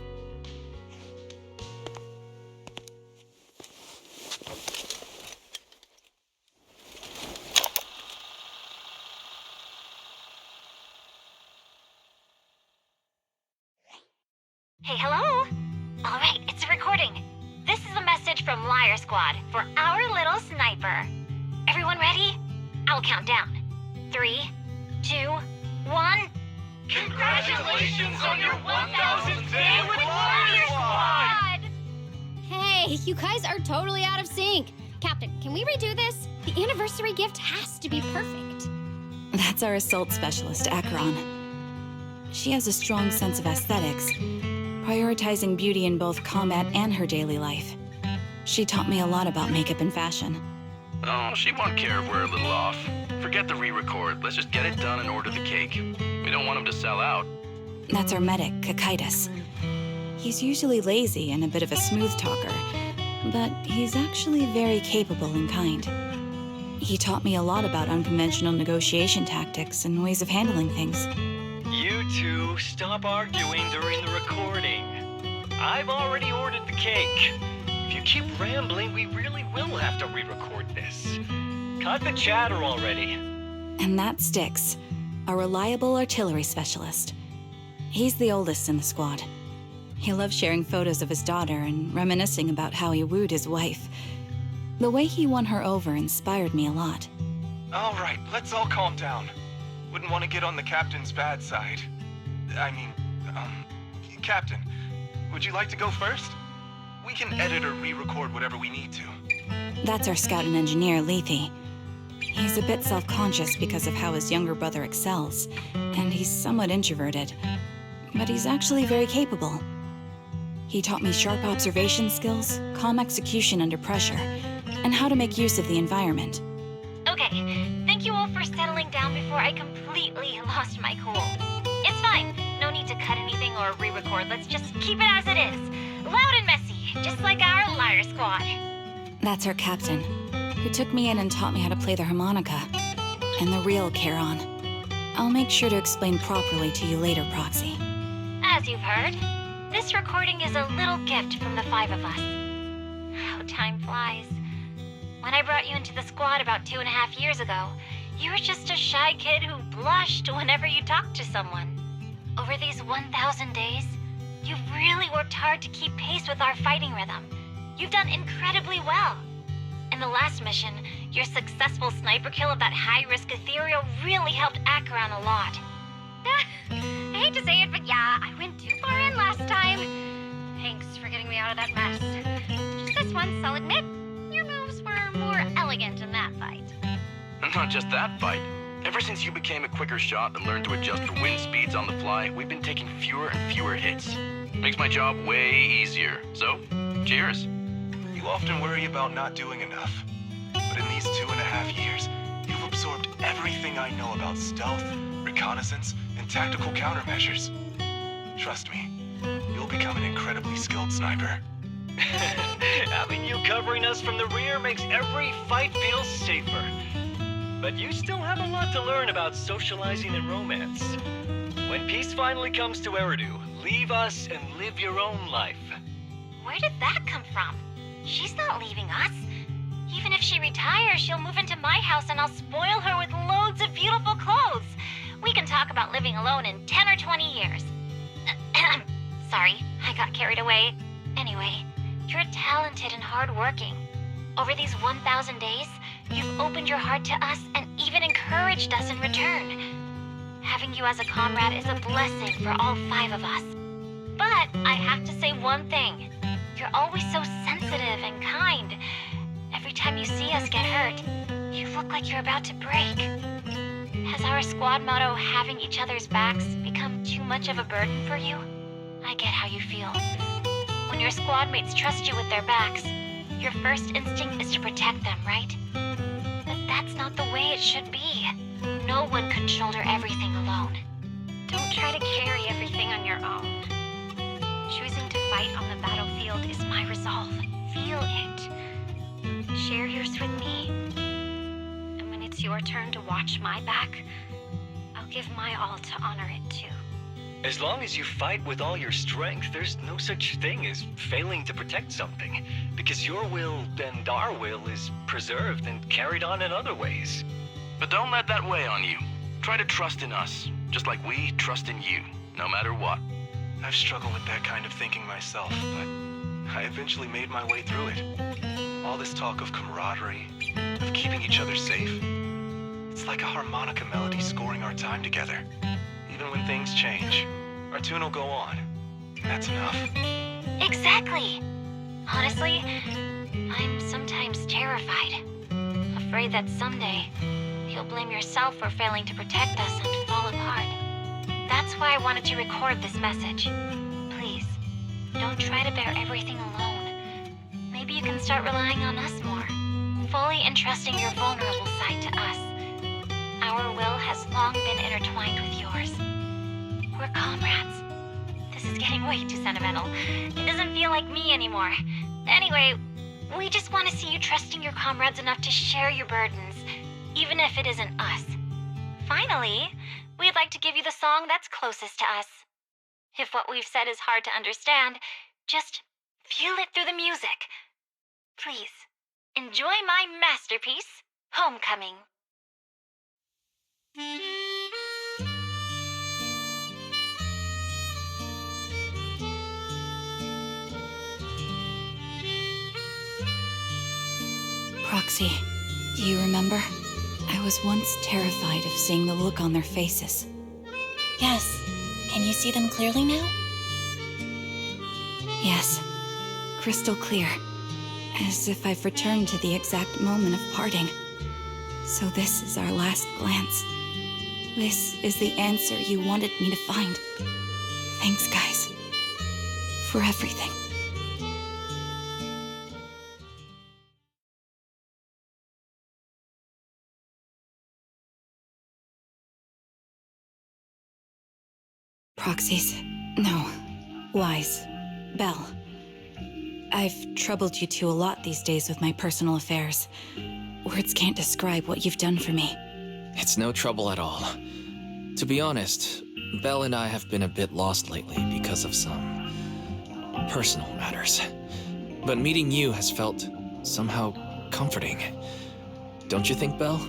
Hey, hello? All right, it's a recording. This is a message from Liar Squad for our little sniper. Everyone ready? I'll count down. 3, 2, 1. Congratulations on your 1,000th day with Liar Squad! Hey, you guys are totally out of sync. Captain, can we redo this? The anniversary gift has to be perfect. That's our assault specialist, Acheron. She has a strong sense of aesthetics, prioritizing beauty in both combat and her daily life. She taught me a lot about makeup and fashion. Oh, she won't care if we're a little off. Forget the re-record. Let's just get it done and order the cake. We don't want him to sell out. That's our medic, Kakaitis. He's usually lazy and a bit of a smooth talker, but he's actually very capable and kind. He taught me a lot about unconventional negotiation tactics and ways of handling things. You two, stop arguing during the recording. I've already ordered the cake. If you keep rambling, we really will have to re-record this. Cut the chatter already. And that Styx, a reliable artillery specialist. He's the oldest in the squad. He loves sharing photos of his daughter and reminiscing about how he wooed his wife. The way he won her over inspired me a lot. All right, let's all calm down. Wouldn't want to get on the captain's bad side. Captain, would you like to go first? We can edit or re-record whatever we need to. That's our scout and engineer, Lethe. He's a bit self-conscious because of how his younger brother excels, and he's somewhat introverted. But he's actually very capable. He taught me sharp observation skills, calm execution under pressure, and how to make use of the environment. Okay, thank you all for settling down before I completely lost my cool. It's fine. No need to cut anything or re-record. Let's just keep it as it is. Loud and messy, just like our Liar Squad. That's our captain, who took me in and taught me how to play the harmonica. And the real Charon. I'll make sure to explain properly to you later, Proxy. As you've heard, this recording is a little gift from the 5 of us. How time flies. When I brought you into the squad about 2.5 years ago, you were just a shy kid who blushed whenever you talked to someone. Over these 1,000 days, you've really worked hard to keep pace with our fighting rhythm. You've done incredibly well. In the last mission, your successful sniper kill of that high-risk ethereal really helped Acheron a lot. I hate to say it, but yeah, I went too far in last time. Thanks for getting me out of that mess. Just this once, I'll admit, your moves were more elegant in that fight. And not just that fight. Ever since you became a quicker shot and learned to adjust for wind speeds on the fly, we've been taking fewer and fewer hits. Makes my job way easier. So, cheers. You often worry about not doing enough. But in these 2.5 years, you've absorbed everything I know about stealth, reconnaissance, and tactical countermeasures. Trust me, you'll become an incredibly skilled sniper. Having you covering us from the rear makes every fight feel safer. But you still have a lot to learn about socializing and romance. When peace finally comes to Eridu, leave us and live your own life. Where did that come from? She's not leaving us. Even if she retires, she'll move into my house and I'll spoil her with loads of beautiful clothes. We can talk about living alone in 10 or 20 years. Sorry, I got carried away. Anyway, you're talented and hardworking. Over these 1,000 days, you've opened your heart to us and even encouraged us in return. Having you as a comrade is a blessing for all 5 of us. But I have to say one thing. You're always so sensitive and kind. Every time you see us get hurt, you look like you're about to break. Has our squad motto, having each other's backs, become too much of a burden for you? I get how you feel. When your squad mates trust you with their backs, your first instinct is to protect them, right? But that's not the way it should be. No one can shoulder everything alone. Don't try to carry everything on your own. Choosing to fight on the battlefield is my resolve. Feel it. Share yours with me. And when it's your turn to watch my back, I'll give my all to honor it too. As long as you fight with all your strength, there's no such thing as failing to protect something, because your will and our will is preserved and carried on in other ways. But don't let that weigh on you. Try to trust in us, just like we trust in you, no matter what. I've struggled with that kind of thinking myself, but I eventually made my way through it. All this talk of camaraderie, of keeping each other safe, it's like a harmonica melody scoring our time together. Even when things change, our tune will go on, and that's enough. Exactly. Honestly, I'm sometimes terrified. Afraid that someday, you'll blame yourself for failing to protect us and fall apart. That's why I wanted to record this message. Please, don't try to bear everything alone. Maybe you can start relying on us more, fully entrusting your vulnerable side to us. Our will has long been intertwined with yours. We're comrades. This is getting way too sentimental. It doesn't feel like me anymore. Anyway, we just want to see you trusting your comrades enough to share your burdens, even if it isn't us. Finally, we'd like to give you the song that's closest to us. If what we've said is hard to understand, just feel it through the music. Please, enjoy my masterpiece, Homecoming. Proxy, do you remember? I was once terrified of seeing the look on their faces. Yes. Can you see them clearly now? Yes, crystal clear. As if I've returned to the exact moment of parting. So this is our last glance. This is the answer you wanted me to find. Thanks, guys. For everything. Proxies. No. Lies. Belle. I've troubled you two a lot these days with my personal affairs. Words can't describe what you've done for me. It's no trouble at all. To be honest, Belle and I have been a bit lost lately because of some personal matters. But meeting you has felt somehow comforting. Don't you think, Belle?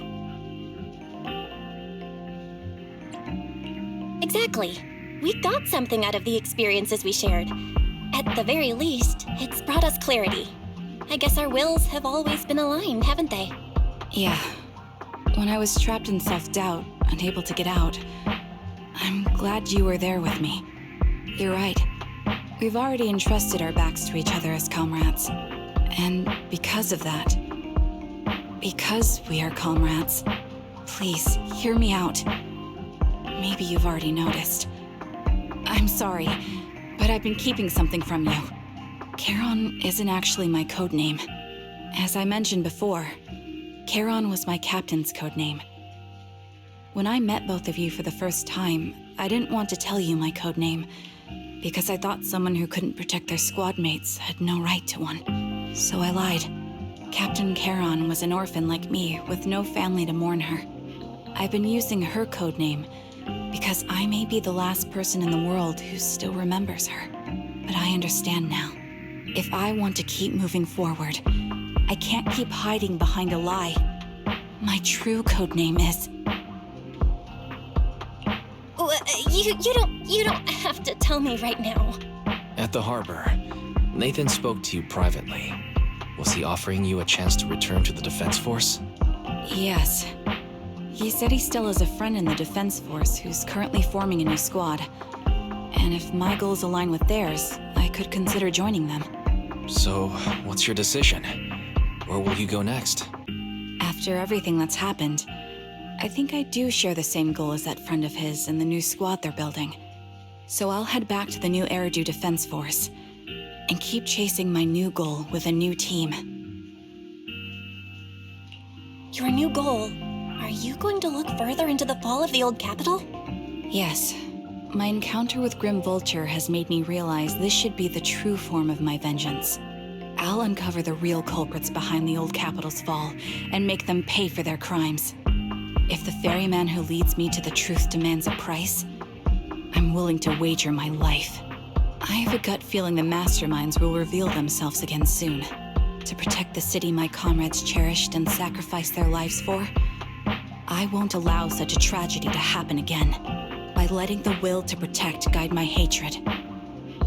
Exactly. We got something out of the experiences we shared. At the very least, it's brought us clarity. I guess our wills have always been aligned, haven't they? Yeah. When I was trapped in self-doubt, unable to get out, I'm glad you were there with me. You're right. We've already entrusted our backs to each other as comrades. And because of that, because we are comrades, please, hear me out. Maybe you've already noticed. I'm sorry, but I've been keeping something from you. Charon isn't actually my codename. As I mentioned before, Charon was my captain's codename. When I met both of you for the first time, I didn't want to tell you my codename, because I thought someone who couldn't protect their squad mates had no right to one. So I lied. Captain Charon was an orphan like me, with no family to mourn her. I've been using her codename because I may be the last person in the world who still remembers her. But I understand now. If I want to keep moving forward, I can't keep hiding behind a lie. My true codename is... You don't have to tell me right now. At the harbor, Nathan spoke to you privately. Was he offering you a chance to return to the Defense Force? Yes. He said he still has a friend in the Defense Force who's currently forming a new squad. And if my goals align with theirs, I could consider joining them. So, what's your decision? Where will you go next? After everything that's happened, I think I do share the same goal as that friend of his and the new squad they're building. So I'll head back to the new Eridu Defense Force and keep chasing my new goal with a new team. Your new goal? Are you going to look further into the fall of the old capital? Yes. My encounter with Grim Vulture has made me realize this should be the true form of my vengeance. I'll uncover the real culprits behind the old capital's fall and make them pay for their crimes. If the ferryman who leads me to the truth demands a price, I'm willing to wager my life. I have a gut feeling the masterminds will reveal themselves again soon. To protect the city my comrades cherished and sacrificed their lives for, I won't allow such a tragedy to happen again. By letting the will to protect guide my hatred,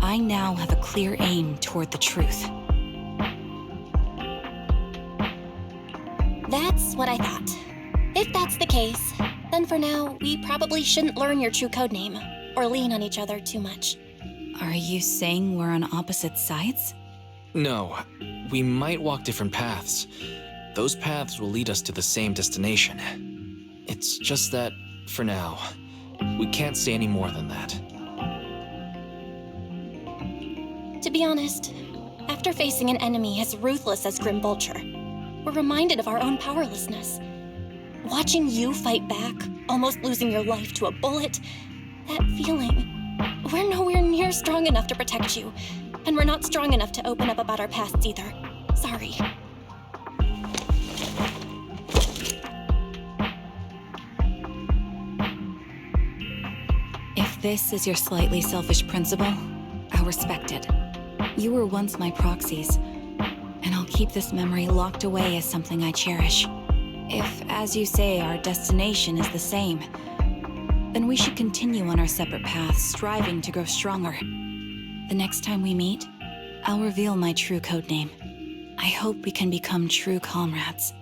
I now have a clear aim toward the truth. That's what I thought. If that's the case, then for now, we probably shouldn't learn your true codename, or lean on each other too much. Are you saying we're on opposite sides? No, we might walk different paths. Those paths will lead us to the same destination. It's just that, for now, we can't say any more than that. To be honest, after facing an enemy as ruthless as Grim Vulture, we're reminded of our own powerlessness. Watching you fight back, almost losing your life to a bullet, that feeling, we're nowhere near strong enough to protect you, and we're not strong enough to open up about our pasts either. Sorry. If this is your slightly selfish principle, I'll respect it. You were once my proxies, and I'll keep this memory locked away as something I cherish. If, as you say, our destination is the same, then we should continue on our separate paths, striving to grow stronger. The next time we meet, I'll reveal my true codename. I hope we can become true comrades.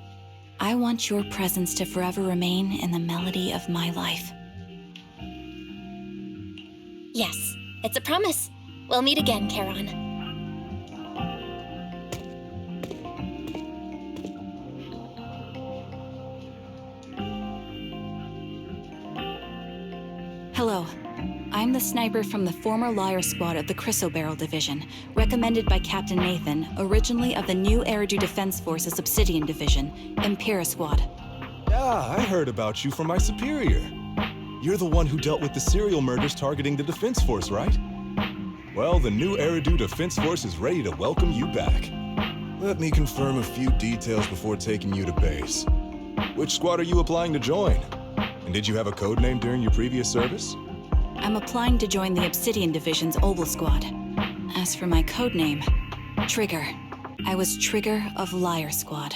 I want your presence to forever remain in the melody of my life. Yes, it's a promise. We'll meet again, Charon. Hello. I'm the sniper from the former Liar Squad of the Chrysoberyl Division, recommended by Captain Nathan, originally of the new Eridu Defense Force's Obsidian Division, Impera Squad. Yeah, I heard about you from my superior. You're the one who dealt with the serial murders targeting the Defense Force, right? Well, the new Eridu Defense Force is ready to welcome you back. Let me confirm a few details before taking you to base. Which squad are you applying to join? And did you have a code name during your previous service? I'm applying to join the Obsidian Division's Obel Squad. As for my code name, Trigger. I was Trigger of Liar Squad.